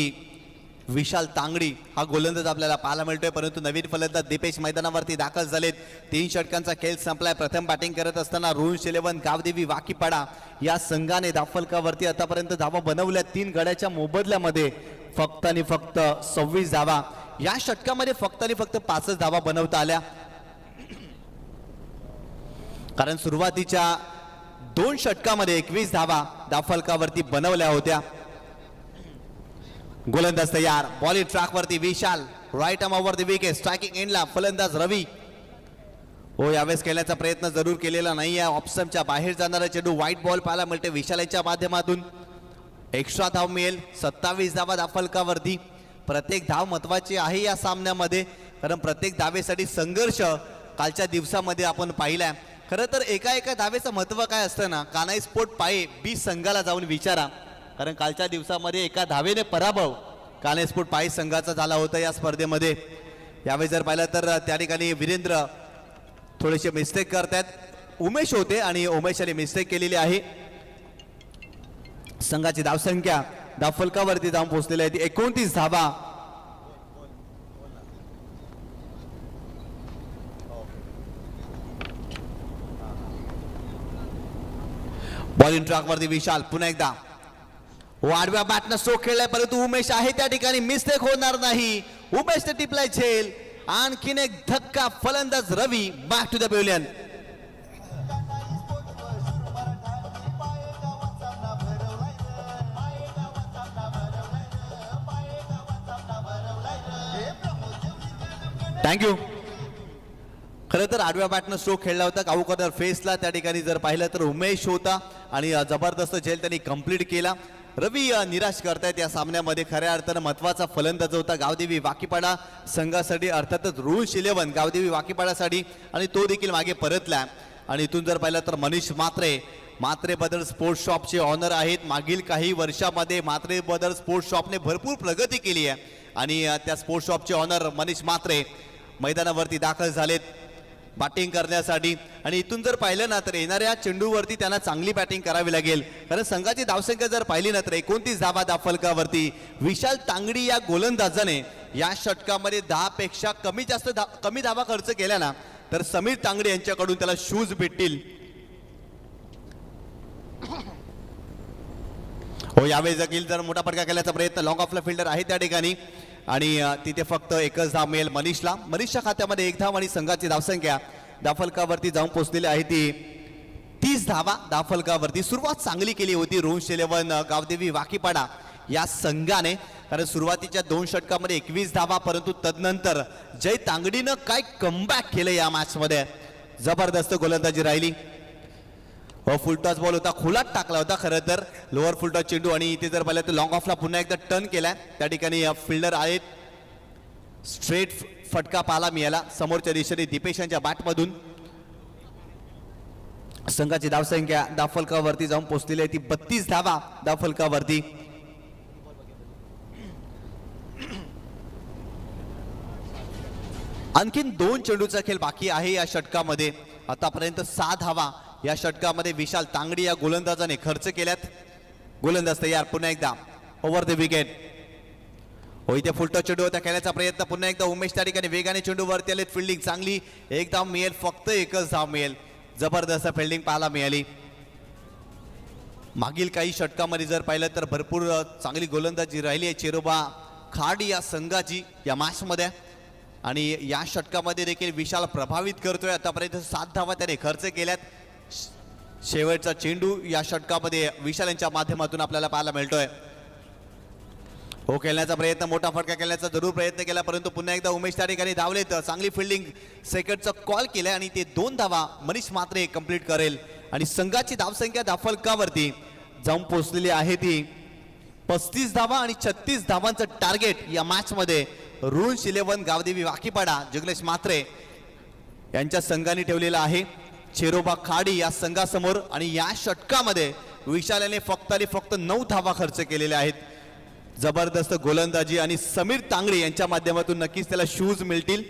विशाल तांगडी हा गोलंदाज आपल्याला पाहायला मिळतोय, परंतु नवीन फलंदाज दीपेश मैदानावरती दाखल झालेत. 3 षटकांचा खेळ संपलाय. प्रथम बॅटिंग करत असताना रूल्स 11 गावदेवी वाकीपाडा या संघाने धावफलकावरती आतापर्यंत धावा बनवल्या 3 गड्याच्या मोबदल्यामध्ये. फक्त आणि फक्त 26 धावा या षटकामध्ये फक्त आणि फक्त 5 धावा बनवता आल्या, कारण सुरुवातीच्या 2 षटकामध्ये 21 धावा धावफलकावरती बनवल्या होत्या. गोलंदाज तयार. बॉलिंग ट्रॅकवरती Vishal. Right arm over the wicket. Striking एंडला फलंदाज रवी. हो, यावेळेस खेळण्याचा प्रयत्न जरूर केलेला नाहीये. ऑप्शनच्या बाहेर जाणारा चेंडू व्हाईट बॉल पाहायला मिळते विशाल यांच्या माध्यमातून. एक्स्ट्रा धाव मिळेल. 27 धावा धावफलकावरती. प्रत्येक धाव महत्वाची आहे या सामन्यामध्ये, कारण प्रत्येक धावेसाठी संघर्ष कालच्या दिवसामध्ये आपण पाहिलाय. खरं तर एका धावेचं महत्व काय असतं ना, कानाई स्पोर्ट पाये बी संघाला जाऊन विचारा, कारण कालच्या दिवसामध्ये एका धावेने पराभव कानाई स्पोर्ट पाये संघाचा झाला होता या स्पर्धेमध्ये. यावेळी जर पाहिलं तर त्या ठिकाणी वीरेंद्र थोडेसे मिस्टेक करतात. उमेश होते आणि उमेशाने मिस्टेक केलेली आहे. संघाची धावसंख्या धावफलकावरती जाऊन पोहोचलेली आहे ती 29 धावा. बॉलिंग ट्रॅकवरती विशाल पुन्हा एकदा. आडव्या बॅटनं स्ट्रोक खेळलाय, परंतु उमेश आहे त्या ठिकाणी. मिस्टेक होणार नाही. उमेशने टिपलाय झेल. आणखीन एक धक्का. फलंदाज Ravi back to the pavilion. Thank you. खरं तर आडव्या बॅटनं स्ट्रोक खेळला होता काऊ कॉर्नर फेसला. त्या ठिकाणी जर पाहिलं तर उमेश होता आणि जबरदस्त झेल त्यांनी कंप्लीट केला. रवी निराश करतायत या सामन्यामध्ये. खऱ्या अर्थानं महत्वाचा फलंदाज होता गावदेवी वाकीपाडा संघासाठी, अर्थातच रूल्स 11 गावदेवी वाकीपाडासाठी, आणि तो देखील मागे परतला. आणि इथून जर पाहिलं तर मनीष मात्रे बदल स्पोर्ट्स शॉपचे ऑनर आहेत. मागील काही वर्षामध्ये मात्रे बदल स्पोर्ट्स शॉपने भरपूर प्रगती केली आहे आणि त्या स्पोर्ट्स शॉपचे ऑनर मनीष मात्रे मैदानावरती दाखल झालेत. बॅटिंग करण्यासाठी. आणि इथून जर पाहिलं ना तर येणाऱ्या चेंडूवरती त्यांना चांगली बॅटिंग करावी लागेल, कारण संघाची धावसंख्या जर पाहिली ना तर 29 धावा धावफलकावरती. विशाल तांगडी या गोलंदाजाने या षटकामध्ये 10 पेक्षा कमी धावा खर्च केल्या ना तर समीर तांगडी यांच्याकडून त्याला शूज भेटतील. हो, यावेळी देखील जर मोठा फटका केल्याचा प्रयत्न, लॉंग ऑफला फिल्डर आहे त्या ठिकाणी आणि तिथे फक्त एकच धाव मिळेल मनीषला. मनीषच्या खात्यामध्ये 1 धाव आणि संघाची धावसंख्या धावफलकावरती जाऊन पोहोचलेली आहे ती 30 धावा धावफलकावरती. सुरुवात चांगली केली होती रोहन 11 गावदेवी वाकीपाडा या संघाने, कारण सुरुवातीच्या 2 षटकामध्ये 21 धावा, परंतु तदनंतर जय तांगडीनं काय कमबॅक केलं या मॅच मध्ये. जबरदस्त गोलंदाजी राहिली. फुलटॉस बॉल होता, खोलात टाकला होता खरं तर लोअर फुलटॉस चेंडू, आणि इथे जर पाहिलं तर लॉंग ऑफला पुन्हा एकदा टर्न केलाय. त्या ठिकाणी फिल्डर आहेत, स्ट्रेट फटका पाहायला मिळाला समोरच्या दिशेने दीपेश यांच्या बॅटमधून. संघाची धावसंख्या धावफलकावरती जाऊन पोहोचलेली आहे ती 32 धावा धावफलकावरती. आणखीन 2 चेंडूचा खेळ बाकी आहे या षटकामध्ये. आतापर्यंत 6 धावा या षटकामध्ये विशाल तांगडी या गोलंदाजाने खर्च केल्यात. गोलंदाज तयार, पुन्हा एकदा ओव्हर द विकेट. हो, इथे फुलटॉस चेंडू होता, खेळण्याचा प्रयत्न पुन्हा एकदा उमेश त्या ठिकाणी वेगाने चेंडू वरती आलेत. फिल्डिंग चांगली, 1 धाव मिळेल, फक्त 1च धाव मिळेल. जबरदस्त फिल्डिंग पाहायला मिळाली. मागील काही षटकामध्ये जर पाहिलं तर भरपूर चांगली गोलंदाजी राहिली आहे चेरोबा खाड या संघाची या मॅच मध्ये, आणि या षटकामध्ये देखील विशाल प्रभावित करतोय. आतापर्यंत 7 धावा त्याने खर्च केल्यात. शेवटचा चेंडू या षटकामध्ये विशाल यांच्या माध्यमातून आपल्याला पाहायला मिळतोय. हो, खेळण्याचा प्रयत्न, मोठा फटका खेळण्याचा जरूर प्रयत्न केला, परंतु पुन्हा एकदा उमेश त्या ठिकाणी धावलेत. चांगली फिल्डिंग, सेकंडचा कॉल केलाय आणि ते 2 धावा मनीष मात्रे कंप्लीट करेल. आणि संघाची धावसंख्या धावफलकावरती जाऊन पोहोचलेली आहे ती 35 धावा आणि 36 धावांचं टार्गेट या मॅच मध्ये रोहन 11 गावदेवी वाकीपाडा जगलेश मात्रे यांच्या संघाने ठेवलेला आहे चेरोबा खाडी या संघासमोर. आणि या षटकामध्ये विशाल याने फक्त 9 धावा खर्च केलेल्या आहेत. जबरदस्त गोलंदाजी, आणि समीर तांगडी यांच्या माध्यमातून नक्कीच त्याला शूज मिळतील,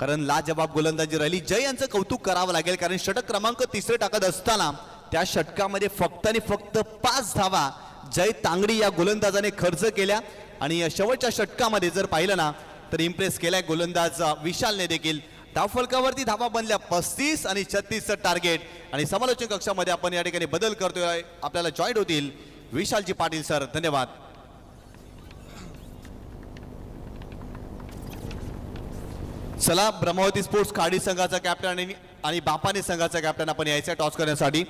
कारण लाजवाब गोलंदाजी राहिली. जय यांचं कौतुक करावं लागेल, कारण षटक क्रमांक 3 टाकत असताना त्या षटकामध्ये फक्त 5 धावा जय तांगडी या गोलंदाजाने खर्च केल्या. आणि शेवटच्या षटकामध्ये जर पाहिलं ना तर इम्प्रेस केलाय गोलंदाज विशालने देखील. धावफलकावरती धावा बनल्या 35 आणि 36चं टार्गेट. आणि समालोचक कक्षामध्ये आपण या ठिकाणी बदल करतोय, आपल्याला जॉईन होतील विशालजी पाटील सर. धन्यवाद. चला, ब्रह्मावती स्पोर्ट्स खाडी संघाचा कॅप्टन आणि बापाने संघाचा कॅप्टन आपण यायचा टॉस करण्यासाठी.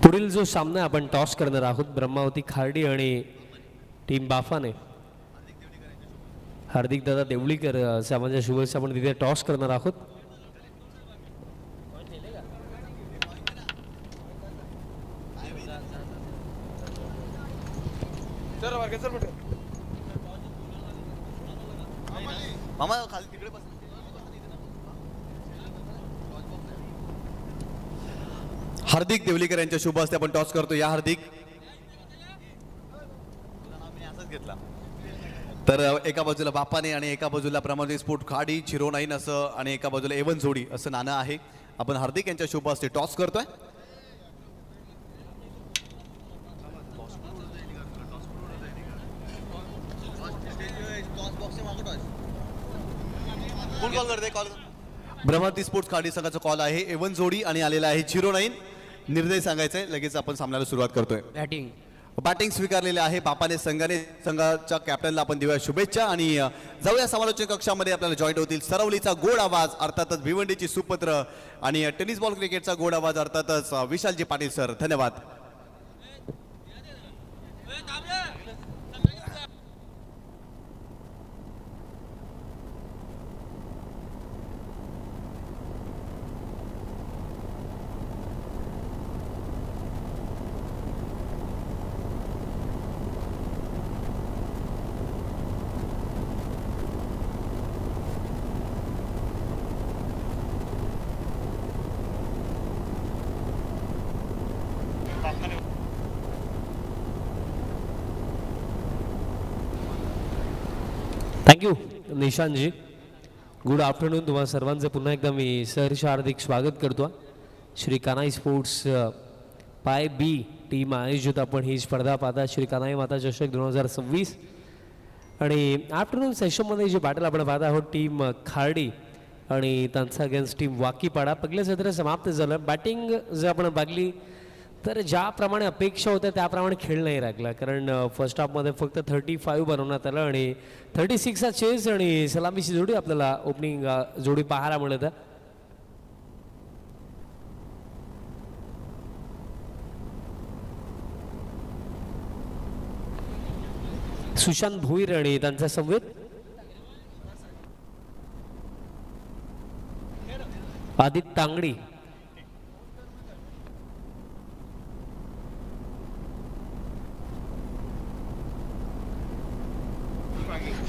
पुढील जो सामना आपण टॉस करणार आहोत ब्रह्मावती खार्डी आणि टीम बाफाने. हार्दिक दादा देवळीकर सामान्य शुभेच्छा आपण तिथे टॉस करणार आहोत. मामा खाली तिकडे बस. हार्दिक देवलीकर यांच्या शुभ हस्ते आपण टॉस करतो. या हार्दिक घेतला तर एका बाजूला बापाने आणि एका बाजूला ब्रह्मावती स्पोर्ट खाडी 09 असं आणि एका बाजूला एवन जोडी असं नाणं आहे. आपण हार्दिक यांच्या शुभ हस्ते टॉस करतोय. ब्रह्मावती स्पोर्ट्स खाडी संघाचा कॉल आहे. एवन जोडी आणि आलेला आहे 09. निर्णय सांगायचंय, लगेच आपण सामन्याला सुरुवात करतोय. बॅटिंग बॅटिंग स्वीकारलेले आहे बापाने संघाच्या कॅप्टनला आपण देऊया शुभेच्छा आणि जाऊया समालोचक कक्षामध्ये आपल्याला जॉईंट होतील सरवलीचा गोड आवाज अर्थातच भिवंडीची सुपुत्र आणि टेनिस बॉल क्रिकेटचा गोड आवाज अर्थातच विशालजी पाटील सर. धन्यवाद. थँक्यू निशांतजी. Good afternoon. तुम्हाला सर्वांचं पुन्हा एकदा मी सहर्ष हार्दिक स्वागत करतो. श्री कान्हाई स्पोर्ट्स पाय बी टीम आयोजित आपण ही स्पर्धा पाहता श्री कान्हाई माता चषक 2026 आणि आफ्टरनून सेशनमध्ये जी बॅटल आपण पाहत आहोत टीम खार्डी आणि त्यांचा अगेन्स्ट टीम वाकीपाडा. पहिलं सत्र समाप्त झालं. बॅटिंग जर आपण बघली तर ज्याप्रमाणे अपेक्षा होत्या त्याप्रमाणे खेळ नाही लागला, कारण फर्स्ट हाफमध्ये फक्त 35 बनवण्यात आलं आणि 36चा चेस आणि सलामीची जोडी आपल्याला ओपनिंग जोडी पाहायला मिळत. सुशांत भोईर आणि त्यांचा संवेद आदित्य तांगडी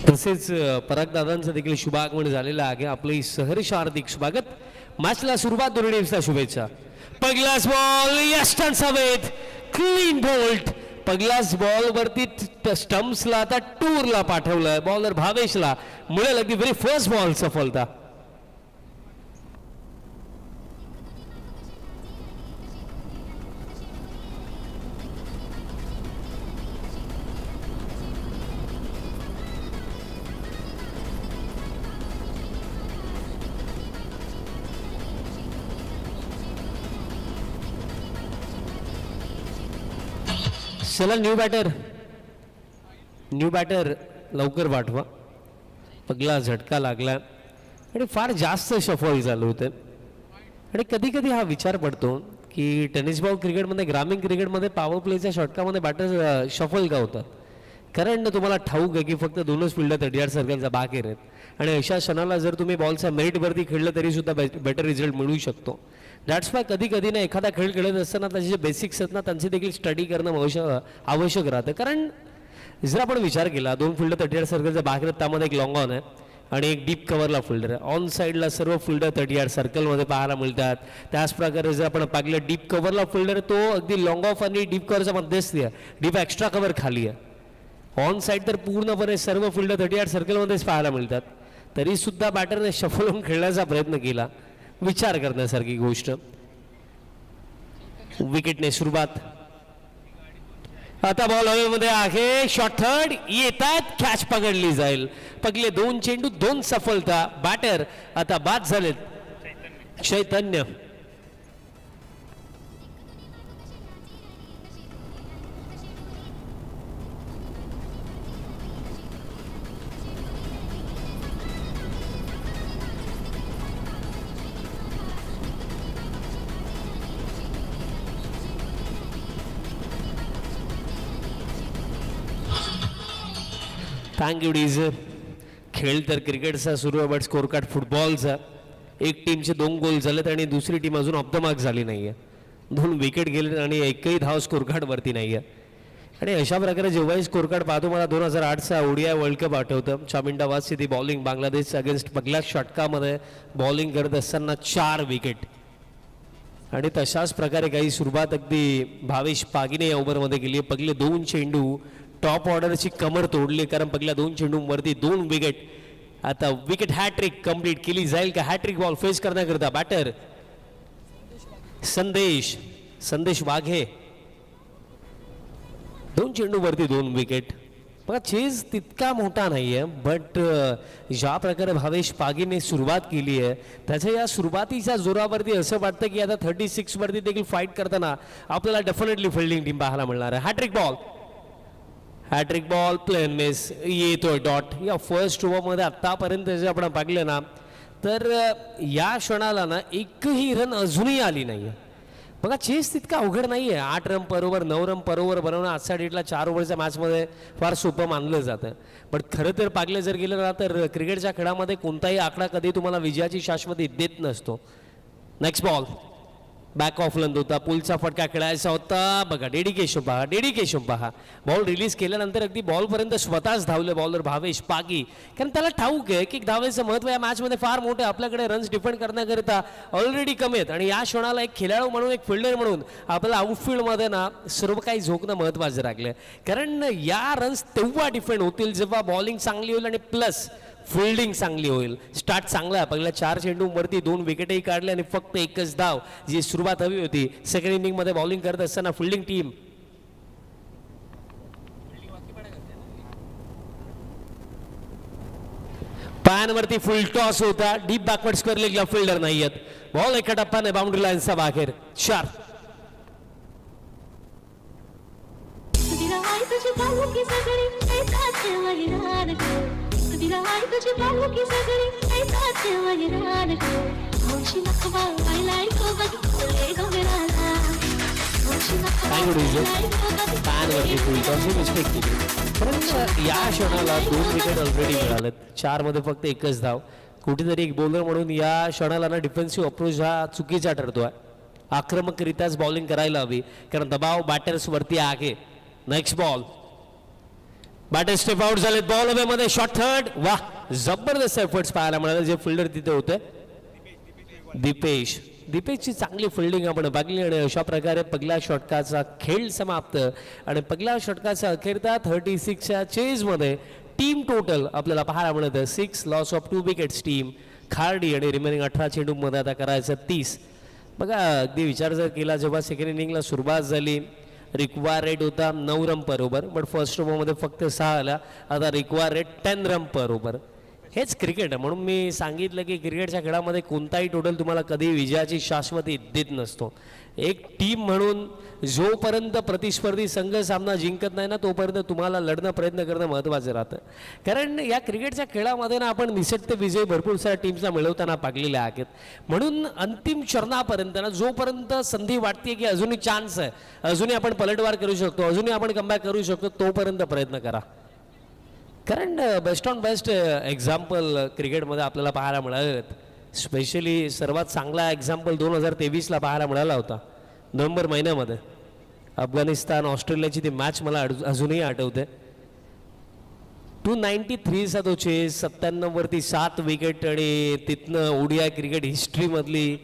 तसेच परागदादांचं देखील शुभागमन झालेलं आहे. आपले सहर्ष हार्दिक स्वागत. मॅचला सुरुवात दोन्ही शुभेच्छा. पहिलाच बॉल यस्टन सवेत क्लीन बोल्ट. पहिल्याच बॉल वरती स्टम्प्सला आता टूरला पाठवलं. बॉलर भावेशला मिळेल अगदी व्हेरी फर्स्ट बॉल सफलता. चला न्यू बॅटर लवकर पाठवा. पहिला झटका लागला आणि फार जास्त शफल झालं होतं आणि कधी कधी हा विचार पडतो की टेनिस बॉल क्रिकेटमध्ये ग्रामीण क्रिकेटमध्ये पॉवर प्लेच्या षटकामध्ये बॅटर शफल का होतात, कारण तुम्हाला ठाऊक आहे की फक्त 2च फिल्डर 30 यार्ड सर्कलचा बाहेर आहेत आणि अशा क्षणाला जर तुम्ही बॉलच्या मेरिटवरती खेळलं तरी सुद्धा बेटर रिझल्ट मिळू शकतो. दॅट्स वाय कधी कधी ना एखादा खेळ खेळत असताना त्याचे जे बेसिक्स आहेत ना त्यांचे देखील स्टडी करणं आवश्यक राहतं. कारण जर आपण विचार केला 2 फिल्डर 30 यार्ड सर्कलच्या बाहेर आहेत, त्यामध्ये एक लॉंग ऑन आहे आणि एक डीप कव्हरला फिल्डर आहे. ऑन साईडला सर्व फिल्डर 30 यार्ड सर्कलमध्ये पाहायला मिळतात. त्याच प्रकारे जर आपण पाहिलं डीप कव्हरला फिल्डर तो अगदी लॉंग ऑफ आणि डीप कव्हरच्या मध्यस्थी आहे, डीप एक्स्ट्रा कव्हर खाली आहे. ऑन साईड तर पूर्णपणे सर्व फिल्डर 30 यार्ड सर्कलमध्येच पाहायला मिळतात. तरी सुद्धा बॅटरने शफल होऊन खेळण्याचा प्रयत्न केला. विचार करण्यासारखी गोष्ट. विकेटने सुरुवात. आता बॉल हवेमध्ये आहे. शॉट थर्ड येतात. कॅच पकडली जाईल. पगले 2 चेंडू 2 सफलता. बॅटर आता बाद झालेत. चैतन्य थँक्यू डीजर. खेळ तर क्रिकेटचा सुरू आहे बट स्कोर कार्ड फुटबॉलचा. एक टीमचे 2 गोल झालेत आणि दुसरी टीम अजून ऑफ द मार्क झाली नाही आहे. 2 विकेट गेले आणि एकही धाव स्कोर कार्डवरती नाही आहे. आणि अशा प्रकारे जेव्हाही स्कोर कार्ड पाहतो मला 2008चा ओडीआय वर्ल्ड कप आठवतं. चामिंडाबादची ती बॉलिंग बांगलादेश अगेन्स्ट पहिल्या षटकामध्ये बॉलिंग करत असताना 4 विकेट आणि तशाच प्रकारे काही सुरुवात अगदी भावेश पागीने या ओव्हरमध्ये केली आहे. पहिले 2 चेंडू टॉप ऑर्डरची कमर तोडली, कारण पहिल्या 2 चेंडूंवरती 2 विकेट. आता विकेट हॅट्रिक कंप्लीट केली जाईल का? हॅट्रिक बॉल फेस करण्याकरता बॅटर संदेश वाघे. 2 चेंडूवरती 2 विकेट. बघा चेज तितका मोठा नाही आहे बट ज्या प्रकारे भावेश पागीने सुरुवात केली आहे त्याच्या या सुरुवातीच्या जोरावरती असं वाटतं की आता 36 वरती देखील फाईट करताना आपल्याला डेफिनेटली फिल्डिंग टीम पाहायला मिळणार आहे. हॅट्रिक बॉल हॅट्रिक बॉल प्लेन मिस येतोय डॉट. या फर्स्ट ओव्हरमध्ये आत्तापर्यंत जे आपण पाहिलं ना तर या क्षणाला ना एकही रन अजूनही आली नाही आहे. बघा चेस तितका अवघड नाही आहे. 8 run per over 9 run per over बनवणं आजच्या डेटला 4 ओव्हरच्या मॅचमध्ये फार सोपं मानलं जातं. पण खरं तर पाहिलं जर गेलं ना तर क्रिकेटच्या खेळामध्ये कोणताही आकडा कधी तुम्हाला विजयाची शाश्वती देत नसतो. नेक्स्ट बॉल बॅक ऑफ लंद होता. पुलचा फटका खेळायचा होता. बघा डेडिकेशन पहा. बॉल रिलीज केल्यानंतर अगदी बॉलपर्यंत स्वतःच धावले बॉलर भावेश पागी. कारण त्याला ठाऊक आहे की धावेचं महत्त्व या मॅचमध्ये फार मोठं आहे. आपल्याकडे रन्स डिफेंड करण्याकरिता ऑलरेडी कमी आहेत आणि या क्षणाला एक खेळाडू म्हणून एक फिल्डर म्हणून आपल्याला आउटफील्डमध्ये ना सर्व काही झोकणं महत्त्वाचं राखलं. कारण या रन्स तेव्हा डिफेंड होतील जेव्हा बॉलिंग चांगली होईल आणि प्लस फिल्डिंग चांगली होईल. स्टार्ट चांगला आहे. पहिल्या 4 चेंडूवरती 2 विकेटही काढले आणि फक्त एकच धाव जी सुरुवात हवी होती. सेकंड इनिंगमध्ये बॉलिंग करत असताना फिल्डिंग टीम पायांवरती फुल टॉस होता. डीप बॅकवर्ड स्क्वेअर फिल्डर नाही आहेत. बॉल एका टप्प्याने बाउंड्री लाईनचा बाहेर. 4 या क्षणाला 2 विकेट ऑलरेडी मिळालेत. 4 मध्ये फक्त एकच धाव. कुठेतरी एक बॉलर म्हणून या क्षणाला ना डिफेन्सिव्ह अप्रोच हा चुकीचा ठरतोय. आक्रमकरित्याच बॉलिंग करायला हवी कारण दबाव बॅटर्स वरती आहे. Next ball batter step out झालेत. बॉल अवे मध्ये शॉट थर्ड. वाह जबरदस्त एफर्ट्स पाहायला मिळाले. जे फिल्डर तिथे होते दीपेशची चांगली फिल्डिंग आपण बघली आणि अशा प्रकारे पहिल्या षटकाचा खेळ समाप्त. आणि पहिल्या षटकाचा अखेरता 36च्या चेजमध्ये टीम टोटल आपल्याला पाहायला मिळत 6 loss of 2 wickets team Khardi आणि रिमेनिंग 18 चेंडूमध्ये आता करायचं 30. बघा अगदी विचार जर केला जेव्हा सेकंड इनिंगला सुरुवात झाली रिक्वायर रेट होता 9 run per over but first ओव्हरमध्ये फक्त 6 आला. आता require rate 10 run per over. हेच क्रिकेट आहे. म्हणून मी सांगितलं की क्रिकेटच्या खेळामध्ये कोणताही टोटल तुम्हाला कधी विजयाची शाश्वती देत नसतो. एक टीम म्हणून जोपर्यंत प्रतिस्पर्धी संघ सामना जिंकत नाही ना तोपर्यंत तुम्हाला लढणं प्रयत्न करणं महत्त्वाचं राहतं. कारण या क्रिकेटच्या खेळामध्ये ना आपण निसटते विजय भरपूर साऱ्या टीम्सला मिळवताना पाहिलेले आहेत. म्हणून अंतिम चरणापर्यंत ना जोपर्यंत संधी वाटते की अजूनही चान्स आहे अजूनही आपण पलटवार करू शकतो अजूनही आपण कमबॅक करू शकतो तोपर्यंत प्रयत्न करा. कारण बेस्ट ऑन बेस्ट एक्झाम्पल क्रिकेटमध्ये आपल्याला पाहायला मिळाले. स्पेशली सर्वात चांगला एक्झाम्पल 2023ला पाहायला मिळाला होता नोव्हेंबर महिन्यामध्ये. अफगाणिस्तान ऑस्ट्रेलियाची ती मॅच मला अजूनही आठवते. 293चा तो चेस 97वरती 7 विकेट आणि तिथनं ODI क्रिकेट हिस्ट्रीमधली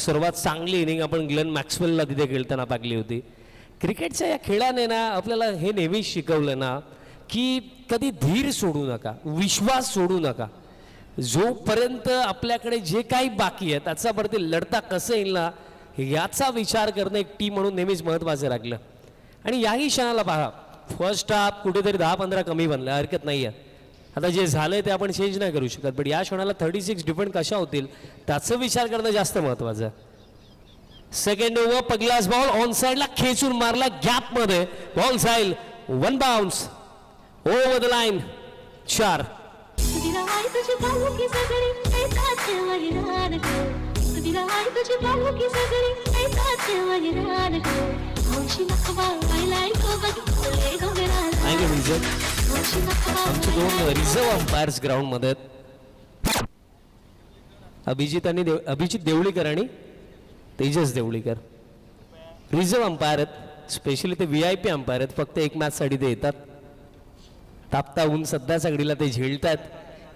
सर्वात चांगली इनिंग आपण ग्लेन मॅक्सवेलला तिथे खेळताना पाहिली होती. क्रिकेटच्या या खेळाने ना आपल्याला हे नेहमीच शिकवलं ना की कधी धीर सोडू नका विश्वास सोडू नका. जोपर्यंत आपल्याकडे जे काही बाकी आहे त्याच्यावरती लढता कसं येईल ना याचा विचार करणं एक टीम म्हणून नेहमीच महत्त्वाचं राखलं. आणि याही क्षणाला पहा फर्स्ट हाफ कुठेतरी 10-15 कमी बनलं हरकत नाही आहे. आता जे झालंय ते आपण चेंज नाही करू शकत पण या क्षणाला 36 डिफेंड कशा होतील त्याचा विचार करणं जास्त महत्त्वाचं आहे. सेकंड ओव्हर पहिलाच बॉल ऑन साइडला खेचून मारला गॅपमध्ये. बॉल जाईल 1 बाउन्स ओव्हर द लाईन. 4 आमचे 2 रिझर्व्ह अंपायर्स ग्राउंडमध्ये अभिजित देवळीकर आणि तेजस देवळीकर रिझर्व्ह अंपायर आहेत. स्पेशली ते VIP अंपायर आहेत. फक्त एक मॅचसाठी ते येतात. तापता ऊन सध्याच्या घडीला ते झेलतात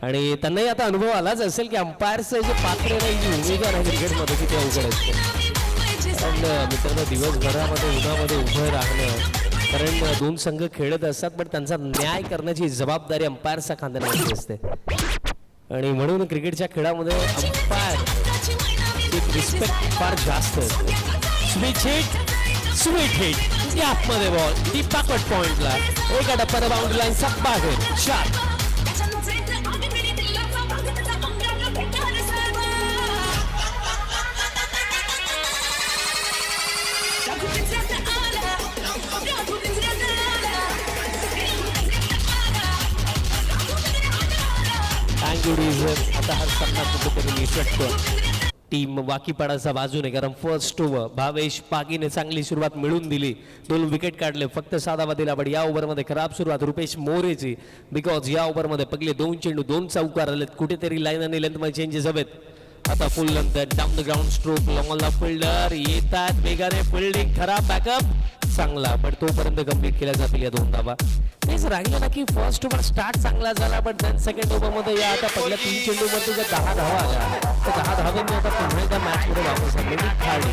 आणि त्यांनाही आता अनुभव आलाच असेल की अंपायरचं जे पात्र नाही जी भूमिका आहे क्रिकेटमध्ये की ते अवघड असते. कारण मित्रांनो दिवसभरामध्ये उन्हामध्ये उभं राहणं कारण 2 संघ खेळत असतात पण त्यांचा न्याय करण्याची जबाबदारी अंपायरच्या खांद्यावरती असते. आणि म्हणून क्रिकेटच्या खेळामध्ये अंपायर एक रिस्पेक्ट फार जास्त असते. स्वीट हिट या आतमध्ये बॉल ती बॅकवर्ड पॉइंटला एका टप्प्याने बाउंड्री लाईन सब बाहेर. 4 4 आता हा सामना कुठेतरी निसटतो टीम वाकीपाडाचा बाजूने, कारण फर्स्ट ओव्हर भावेश पागीने चांगली सुरुवात मिळून दिली, 2 विकेट काढले, फक्त 6 धावा दिल्या. पण या ओव्हरमध्ये खराब सुरुवात रुपेश मोरेची, बिकॉज या ओव्हरमध्ये पहिले 2 चेंडू 2 चौकार आलेत, कुठेतरी लाईन आणि लेंथमध्ये चेंजेस हवेत. आता full length down the ground stroke, लॉंगला फिल्डर येतात वेगाने, फिल्डिंग खराब, बॅकअप चांगला, पण तोपर्यंत कंप्लीट केल्या जातील या 2 धावा. तेच राहिलं ना की फर्स्ट ओव्हर स्टार्ट चांगला झाला, पण then सेकंड ओव्हरमध्ये या आता पहिल्या 3 चेंडूमध्ये जर 10 धावा आल्या तर 10 धावांनी आता पुन्हा एकदा मॅचमध्ये वापस आले खेळली.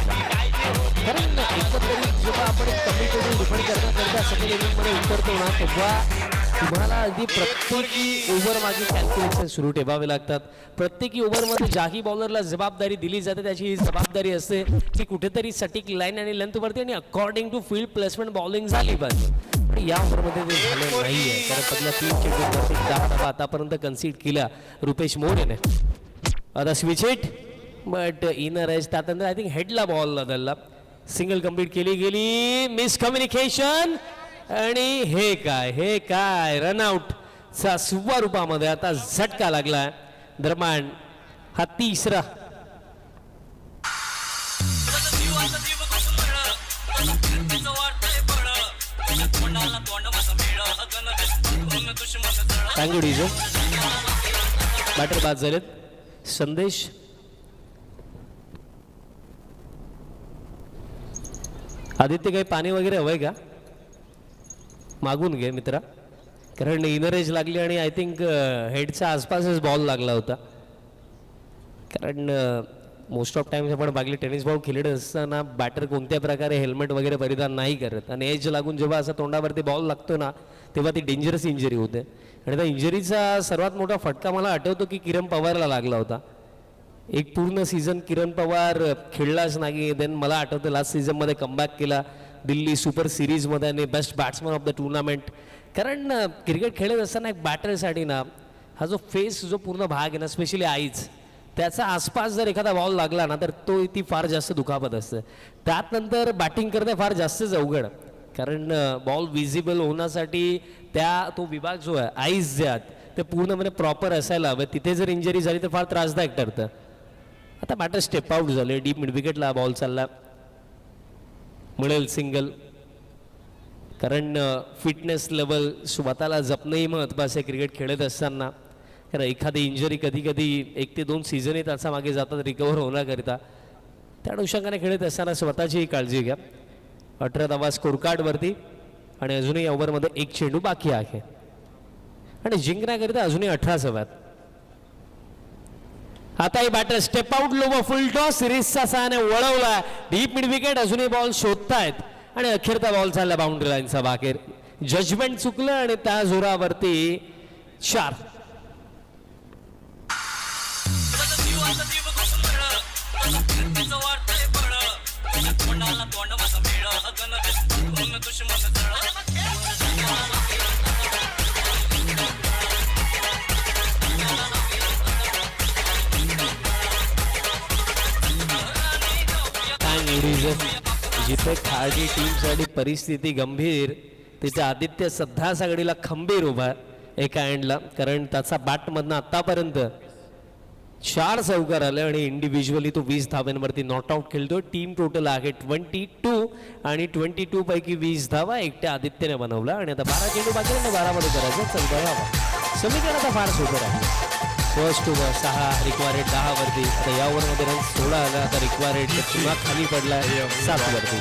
कारण एकंदरीत जेव्हा आपण कमी करून डिफेंड करण्याकरता सेकंड इनिंगमध्ये उतरतो ना, तेव्हा तुम्हाला अगदी प्रत्येकी ओव्हर मागे कॅल्क्युलेशन सुरू ठेवावे लागतात. प्रत्येकी ओव्हरमध्ये ज्याही बॉलरला जबाबदारी दिली जाते त्याची ही जबाबदारी असते की कुठेतरी सटीक लाईन आणि लेंथवरती आणि according to field placement bowling झाली पाहिजे. पण या ओव्हरमध्ये ते झालं नाही आहे, कारण पहिल्या 3 चेंडूवरती 10 धावा आतापर्यंत कन्सीड केल्या रुपेश मोरेने. आता switch hit, but inner age, त्यानंतर आय थिंक हेडला बॉल बदलला, सिंगल कंप्लीट केली गेली, मिसकम्युनिकेशन, आणि हे काय रनआउट चा स्वरूपामध्ये आता झटका लागला. दरम्यान हा तिसरा तांगडीजो बॅटर बाद झालेत. संदेश आदित्य, काही पाणी वगैरे हवंय का? मागून घे मित्रा, कारण इनर एज लागली आणि आय थिंक हेडच्या आसपासच बॉल लागला होता. कारण मोस्ट ऑफ टाइम्स आपण बागली टेनिस बॉल खेळत असताना बॅटर कोणत्या प्रकारे हेल्मेट वगैरे परिधान नाही करत, आणि एज लागून जेव्हा असा तोंडावरती बॉल लागतो ना, तेव्हा ती डेंजरस इंजरी होते. आणि त्या इंजरीचा सर्वात मोठा फटका मला आठवतो की किरण पवारला लागला होता. एक पूर्ण सीझन किरण पवार खेळलाच नाही. देन मला आठवतं लास्ट सीझनमध्ये कमबॅक केला दिल्ली सुपर सिरीजमध्ये आणि best batsman of the tournament. कारण क्रिकेट खेळत असताना एक बॅटरसाठी ना हा जो फेस, जो पूर्ण भाग आहे ना, स्पेशली आईज, त्याचा आसपास जर एखादा बॉल लागला ना तर ती फार जास्त दुखापत असते. त्यात नंतर बॅटिंग करणे फार जास्तच अवघड, कारण बॉल विजिबल होण्यासाठी तो विभाग जो आहे, आईज जे आहेत ते पूर्णपणे प्रॉपर असायला हवे. तिथे जर इंजरी झाली तर फार त्रासदायक ठरतं. आता बॅटर स्टेप आउट झाले, डीप मिड विकेटला बॉल चालला, मिळेल सिंगल. कारण फिटनेस लेवल स्वतःला जपणंही महत्त्वाचं आहे क्रिकेट खेळत असताना. कारण एखादी इंजरी कधी कधी 1 ते 2 सीझनही त्याचा मागे जातात रिकवर होण्याकरिता. त्या अनुषंगाने खेळत असताना स्वतःचीही काळजी घ्या. 18 धावा स्कोर कार्डवरती आणि अजूनही ओव्हरमध्ये 1 चेंडू बाकी आहे आणि जिंकण्याकरिता अजूनही 18 हव्यात. आता ही batter step out, low full toss, सिरीजचा सहाने वळवला, डीप मिड विकेट, अजूनही बॉल शोधतायत आणि अखेरचा बॉल चालला बाउंड्री लाईनचा बाहेर. जजमेंट चुकलं आणि त्या जोरावरती 4. जिथे खाडी टीमसाठी परिस्थिती गंभीर, तिथे आदित्य सध्या सगळीला खंबीर उभा एका एंडला. कारण त्याचा बॅटमधनं आतापर्यंत 4 चौकार आले आणि इंडिव्हिज्युअली तो 20 धावांवरती नॉट आउट खेळतो. टीम टोटल आहे 22 आणि 22 पैकी 20 धावा एकट्या आदित्यने बनवला. आणि आता 12 चेंडू बाकी 12 मध्ये करायचं 14 धावा. समीकरण आता फार सोपं आहे. फर्स्ट ओव्हर 6, रिक्वायर्ड 10 वरती. आता या ओव्हरमध्ये रन 16 आला, आता रिक्वायर्ड पुन्हा खाली पडला 7 वरती.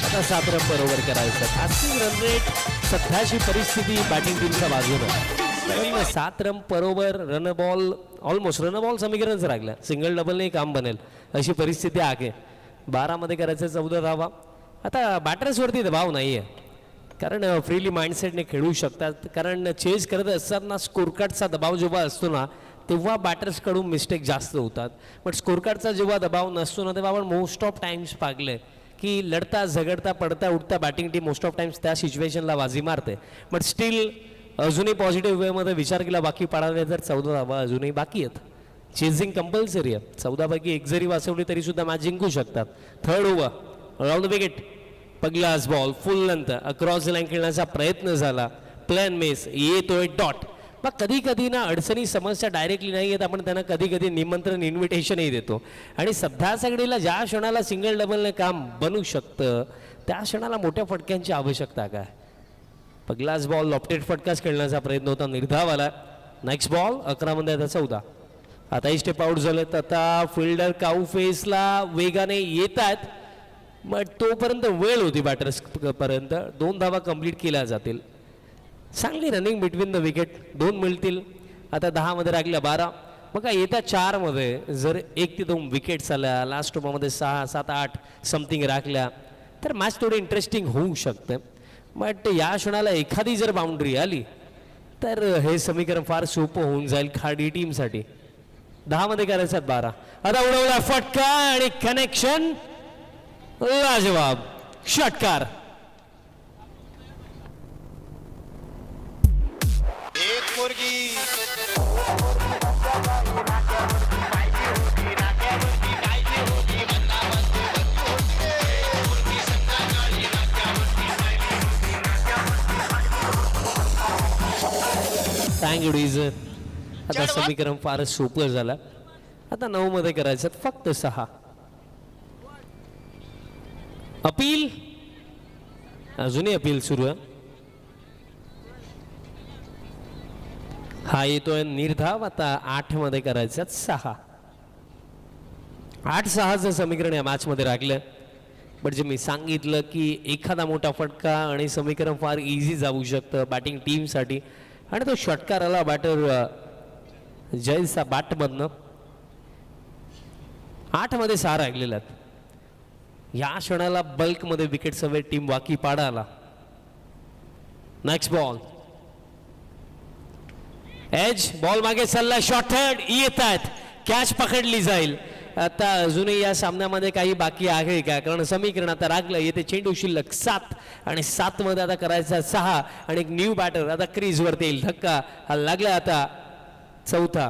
आता 7 रन बरोबर करायचं. आजची रन रेट सध्याची परिस्थिती बॅटिंग टीमच्या बाजूला 7 रन बरोबर. Run ball almost run ball समीकरणच राहिलं, सिंगल डबलने काम बनेल अशी परिस्थिती आहे. 12 मध्ये करायचं 14 धावा. आता बॅटर्सवरती दबाव नाही आहे, कारण फ्रीली माइंडसेटने खेळू शकतात. कारण चेस करत असताना स्कोरकार्डचा दबाव जेव्हा असतो ना तेव्हा बॅटर्सकडून मिस्टेक जास्त होतात. बट स्कोरकार्डचा जेव्हा दबाव नसतो ना तेव्हा आपण मोस्ट ऑफ टाइम्स पागले की लढता झगडता पडता उठता batting team most of times त्या सिच्युएशनला बाजी मारते. बट स्टील अजूनही पॉझिटिव्ह वेमध्ये विचार केला बाकी पाडावे तर 14 धावा अजूनही बाकी आहेत. चेझिंग कंपल्सरी आहे. 14 पैकी 1 जरी वाचवली तरी सुद्धा मॅच जिंकू शकतात. Third over round the wicket, पगलास ball full length across the line खेळण्याचा प्रयत्न झाला, प्लॅन मिस, येतोय डॉट. मग कधी कधी ना अडचणी समस्या डायरेक्टली नाही येत, आपण त्यांना कधी कधी निमंत्रण इन्व्हिटेशनही देतो. आणि सध्या सगळीला ज्या क्षणाला सिंगल डबलने काम बनू शकतं त्या क्षणाला मोठ्या फटक्यांची आवश्यकता काय. पहिलाच बॉल लॉफ्टेड फटकाच खेळण्याचा प्रयत्न होता, निर्धाव आला. नेक्स्ट बॉल 11 मध्ये आता 14. आताही स्टेप आउट झालेत. आता फिल्डर काऊ फेसला वेगाने येत आहेत, बट तोपर्यंत वेळ होती बॅटर्स पर्यंत. 2 धावा कंप्लीट केल्या जातील. चांगली रनिंग बिटवीन द विकेट, 2 मिळतील. आता 10 मध्ये राखल्या 12. मग काय येत्या 4 मध्ये जर 1 ते 2 विकेट्स आल्या, लास्ट ओव्हरमध्ये 6, 7, 8 समथिंग राखल्या तर मॅच थोडी इंटरेस्टिंग होऊ शकते. बट या क्षणाला एखादी जर बाउंड्री आली तर हे समीकरण फार सोपं होऊन जाईल खाडी टीमसाठी. 10 मध्ये करायचं 12. आता उडवला फटका आणि कनेक्शन लाजवाब षटकार. Thank you डीजर. आता समीकरण फारच सोपं झालं. आता 9 मध्ये करायचं फक्त 6. अपील, अजूनही अपील सुरू आहे. हा येतोय निर्धाव. आता 8 मध्ये करायचं 6. 8-6चं समीकरण या मॅच मध्ये राखलं. बट जे मी सांगितलं की एखादा मोठा फटका आणि समीकरण फार इझी जाऊ शकतं बॅटिंग टीमसाठी. आणि तो षटकार आला बॅटर जयचा बॅटमधनं. 8 मध्ये 6 राहिलेल्या आहेत. या क्षणाला बल्कमध्ये विकेट समेत टीम वाकी पाडाला. नेक्स्ट बॉल एज, बॉल मागे चालला, शॉर्टेड येत आहेत, कॅच पकडली जाईल. आता अजूनही या सामन्यामध्ये काही बाकी आहे का, कारण समीकरण आता राखलं. येते चेंडू शिल्लक 7 आणि 7 मध्ये आता करायचा 6 आणि एक न्यू बॅटर आता क्रीज वरती येईल. धक्का हा लागला. आता 4था.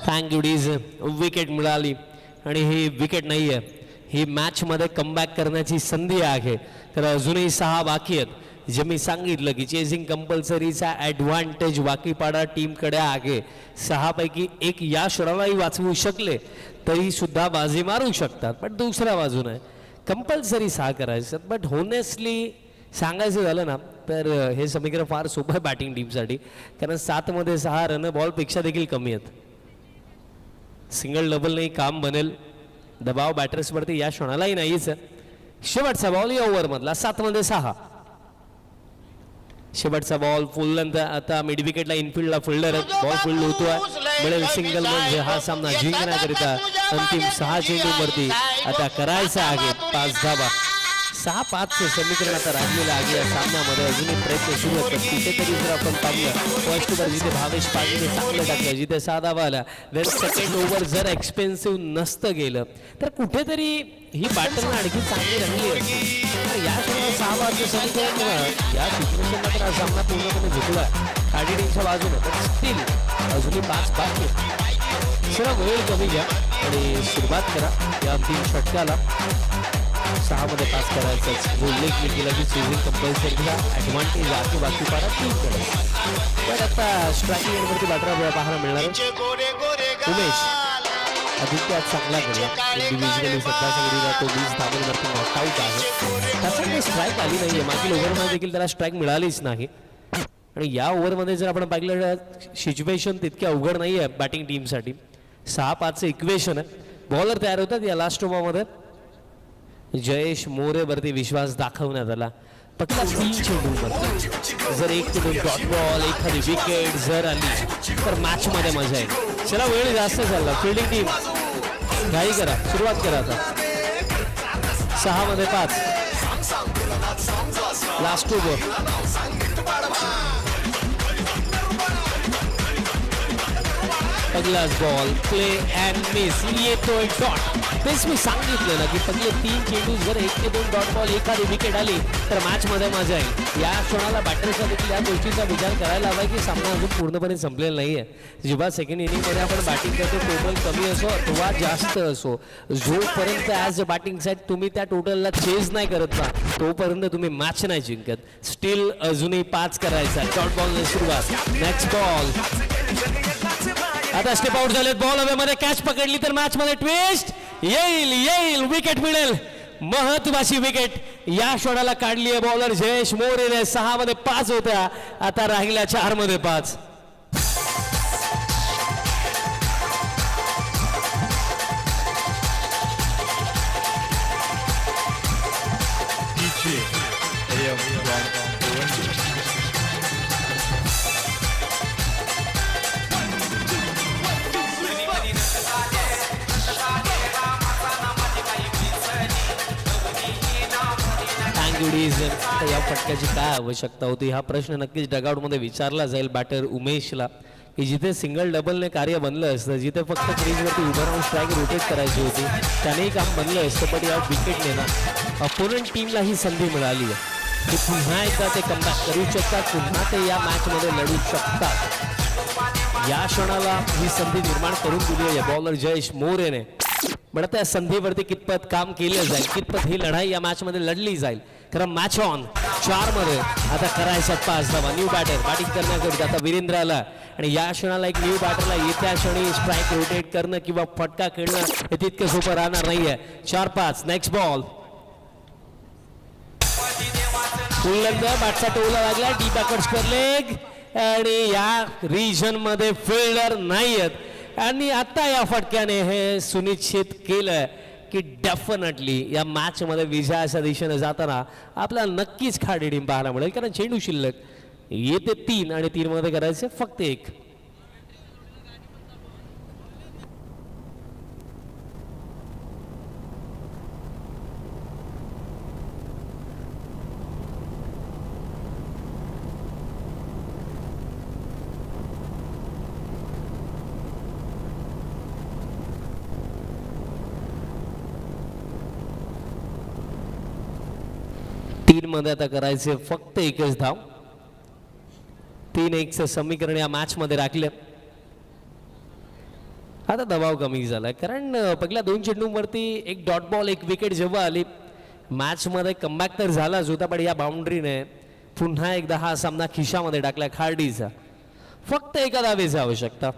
थँक यू डीज. विकेट मिळाली आणि ही विकेट नाही आहे, ही मॅचमध्ये कमबॅक करण्याची संधी आहे. तर अजूनही 6 बाकी आहेत. जे मी सांगितलं की चेसिंग कंपल्सरीचा ॲडव्हान्टेज वाकीपाडा टीमकडे आहे. 6 पैकी 1 या क्षणालाही वाचवू शकले तरी सुद्धा बाजी मारू शकतात. पण दुसऱ्या बाजूने कंपल्सरी 6 करायचं. बट होनेस्टली सांगायचं झालं ना तर हे समीकरण फार सोपं आहे बॅटिंग टीमसाठी, कारण 7 मध्ये 6 रन बॉलपेक्षा देखील कमी आहेत. सिंगल डबलने काम बनेल. दबाव बॅटर्सवरती या क्षणालाही नाहीच. शेवटचा बॉल या ओव्हरमधला 7 मध्ये 6. शेवटचा बॉल फुल लेंथ. आता मिड विकेटला इनफिल्डला फिल्डर बॉल फील्ड होतोय, मिळेल सिंगल म्हणजे हा सामना जिंकण्याकरिता अंतिम 6 चेंडूवरती आता करायचा आहे 5 धावा. 6-5 समीकरण आता राहिलेलं आहे या सामन्यामध्ये. अजूनही प्रयत्न सुरू आहेत. कुठेतरी जर आपण पाहिलं फर्स्ट ओव्हर जिथे भावेश पाटीलने चांगलं टाकलं, जिथे 6 धावा आल्या, देन सेकंड ओव्हर जर एक्सपेन्सिव्ह नसतं गेलं तर कुठेतरी ही बॅटरनं आणखी चांगली रंगली असती. तर या क्षणाला 6 समीकरण या सिच्युएशनला तर हा सामना पूर्णपणे झुकला खाडी टीमच्या बाजूने. पण स्टील अजूनही 5 बाकी. जरा वेळ कमी घ्या आणि सुरुवात करा या अंतिम षटकाला. 6 मध्ये 5 करायचं. जो उल्लेख मी केला की चेसिंग कंपल्सरीचा ॲडव्हान्टेज आहे बाकी पाडा टीमकडे. पण आता स्ट्रायकिंग एंडवरती बॅटर पाहायला मिळणार आहे. उमेश आदित्य आज चांगला केला. इंडिव्हिज्युअली सध्या सगळीला तो 20 धावांवरती नॉकआउट आहे. त्याचा काही स्ट्राईक आली नाहीये. मागील ओव्हरमध्ये देखील त्याला स्ट्राईक मिळालीच नाही. आणि या ओव्हरमध्ये जर आपण पाहिलं सिच्युएशन तितकी अवघड नाही आहे बॅटिंग टीमसाठी. 6-5चं इक्वेशन आहे. बॉलर तयार होतात या लास्ट ओव्हरमध्ये. जयेश मोरेवरती विश्वास दाखवण्यात आला. फक्त 3 चेंडूंवरती जर 1 ते 2 डॉट बॉल, एखादी विकेट जर आली तर मॅच मध्ये मजा येईल. चला वेळ जास्त झाला. फिल्डिंग टीम घाई करा, सुरुवात करा. आता 6 मध्ये 5 लास्ट ओव्हर. पहिलाच बॉल प्ले अँड मिस येतोय डॉट. तेच मी सांगितलं ना की पहिले 3 चेंडू जर 1 ते 2 डॉट बॉल एखादी विकेट आली तर मॅच मध्ये मजा येईल. या क्षणाला बॅटर्सला देखील या गोष्टीचा विचार करायला हवा की सामना अजून पूर्णपणे संपलेला नाहीये. जेव्हा सेकंड इनिंग मध्ये आपण बॅटिंग करतो टोटल कमी असो अथवा जास्त असो, जोपर्यंत ॲज अ बॅटिंग साईड तुम्ही त्या टोटलला चेज नाही करत ना तोपर्यंत तुम्ही मॅच नाही जिंकत. स्टील अजूनही 5 करायचा. डॉट बॉल सुरुवात. Next ball. आता स्टेप आउट झालेत. बॉल हवेमध्ये कॅच पकडली तर मॅच मध्ये ट्विस्ट येईल विकेट मिळेल. महत्वाची विकेट या क्षणाला काढली आहे बॉलर जयेश मोरेने. 6 मध्ये 5 होत्या, आता राहिल्या 4 मध्ये 5. या फटक्याची काय आवश्यकता होती हा प्रश्न नक्कीच डगआउटमध्ये विचारला जाईल बॅटर उमेशला, की जिथे सिंगल डबलने कार्य बनलं असतं, जिथे फक्त क्रीजवरती उभं राहून स्ट्राईक रोटेट करायची होती त्यानेही काम बनलं असतं. पण या विकेटने ना अपोनंट टीमला ही संधी मिळाली आहे की पुन्हा एकदा ते कमबॅक करू शकतात, पुन्हा ते या मॅचमध्ये लढू शकतात. या क्षणाला ही संधी निर्माण करून दिली आहे बॉलर जयेश मोरेने. पण त्या संधीवरती कितपत काम केलं जाईल, कितपत ही लढाई या मॅचमध्ये लढली जाईल. कारण मॅच ऑन 4 मध्ये आता करायच्यात 5 धावा. न्यू बॅटर बॅटिंग करण्याकरिता आता वीरेंद्र आला आणि या क्षणाला एक न्यू बॅटरला येत्या क्षणी स्ट्राईक रोटेट करणं किंवा फटका खेळणं हे तितकं सोपं राहणार नाहीये. 4-5. Next ball. फुलंदा बॅटचा टोला लागला. डी बॅकवर्ड स्क्वेअर लेग आणि या रिजन मध्ये फिल्डर नाहीयेत आणि आता या फटक्याने हे सुनिश्चित केलं की डेफिनेटली या मॅच मध्ये विजयाच्या दिशेने जाताना आपल्याला नक्कीच खाडी टीम पाहायला मिळेल. कारण चेंडू शिल्लक येते 3 आणि 3 मध्ये करायचे फक्त 1. मध्ये आता करायचे फक्त 1च धाव. 3-1 समीकरण या मॅच मध्ये राखले. आता दबाव कमी झालाय कारण पहिल्या 2 चेंडूंवरती 1 डॉट बॉल 1 विकेट जेव्हा आली मॅच मध्ये कमबॅक तर झालाच होता, पण या बाउंड्रीने पुन्हा एकदा हा सामना खिशामध्ये टाकला खार्डीचा. फक्त 1 धावेची आवश्यकता.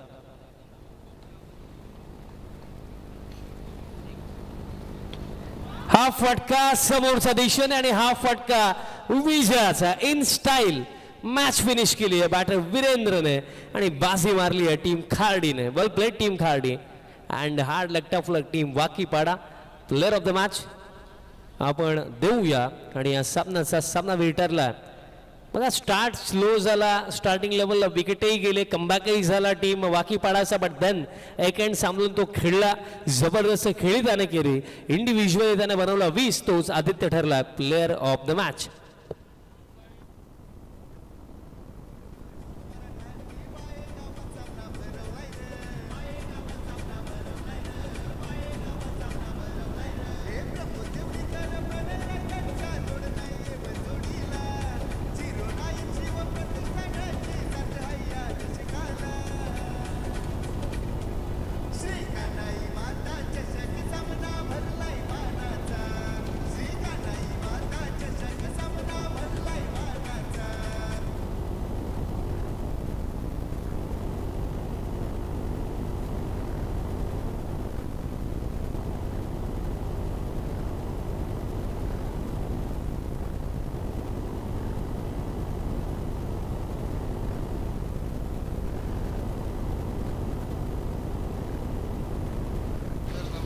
हा फटका समोरच्या दिशेने आणि हा फटका विजयाचा इन स्टाईल. मॅच फिनिश केली आहे बॅटर वीरेंद्रने आणि बाजी मारली आहे टीम खार्डीने. Well played team Khardi and hard luck tough luck team Wakipada. Player of the match आपण देऊया आणि या सामना विरटरला. बघा स्टार्ट स्लो झाला, स्टार्टिंग लेवलला विकेटही गेले, कमबॅकही झाला टीम वाकीपाडाचा, बट देन एक एंड सांभाळून तो खेळला. जबरदस्त खेळी त्याने केली. इंडिव्हिज्युअली त्याने बनवला 20. तोच आदित्य ठरला player of the match.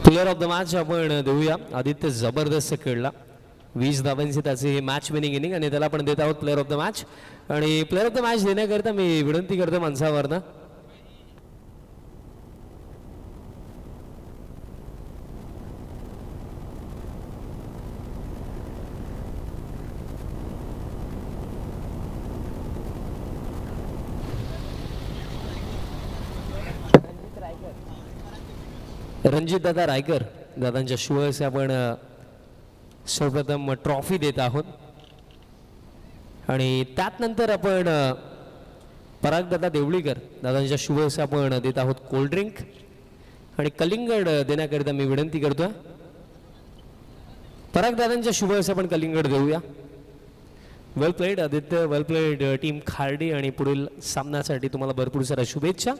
Player of the match आपण देऊया. आदित्य जबरदस्त खेळला. 20 धावांची त्याची ही मॅच विनिंग इनिंग आणि त्याला आपण देत आहोत प्लेअर ऑफ द मॅच. आणि प्लेअर ऑफ द मॅच देण्याकरिता मी विनंती करतो माणसावरनं रणजित दादा रायकर दादांच्या शुभ हस्ते आपण सर्वप्रथम ट्रॉफी देत आहोत आणि त्यात नंतर आपण पराग दादा देवळीकर दादांच्या शुभ हस्ते आपण देत आहोत कोल्ड ड्रिंक आणि कलिंगड देण्याकरिता मी विनंती करतोय. पराग दादांच्या शुभ हस्ते आपण कलिंगड देऊया. वेल प्लेड आदित्य, वेल प्लेड टीम खार्डी आणि पुढील सामन्यासाठी तुम्हाला भरपूर साऱ्या शुभेच्छा.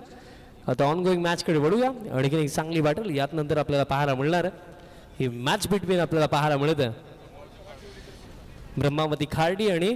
आता ऑन गोईंग मॅचकडे वळूया. आणखी एक चांगली वाटेल यात नंतर आपल्याला पाहायला मिळणार ही मॅच बिटवीन आपल्याला पाहायला मिळत ब्रह्मावती खार्डी आणि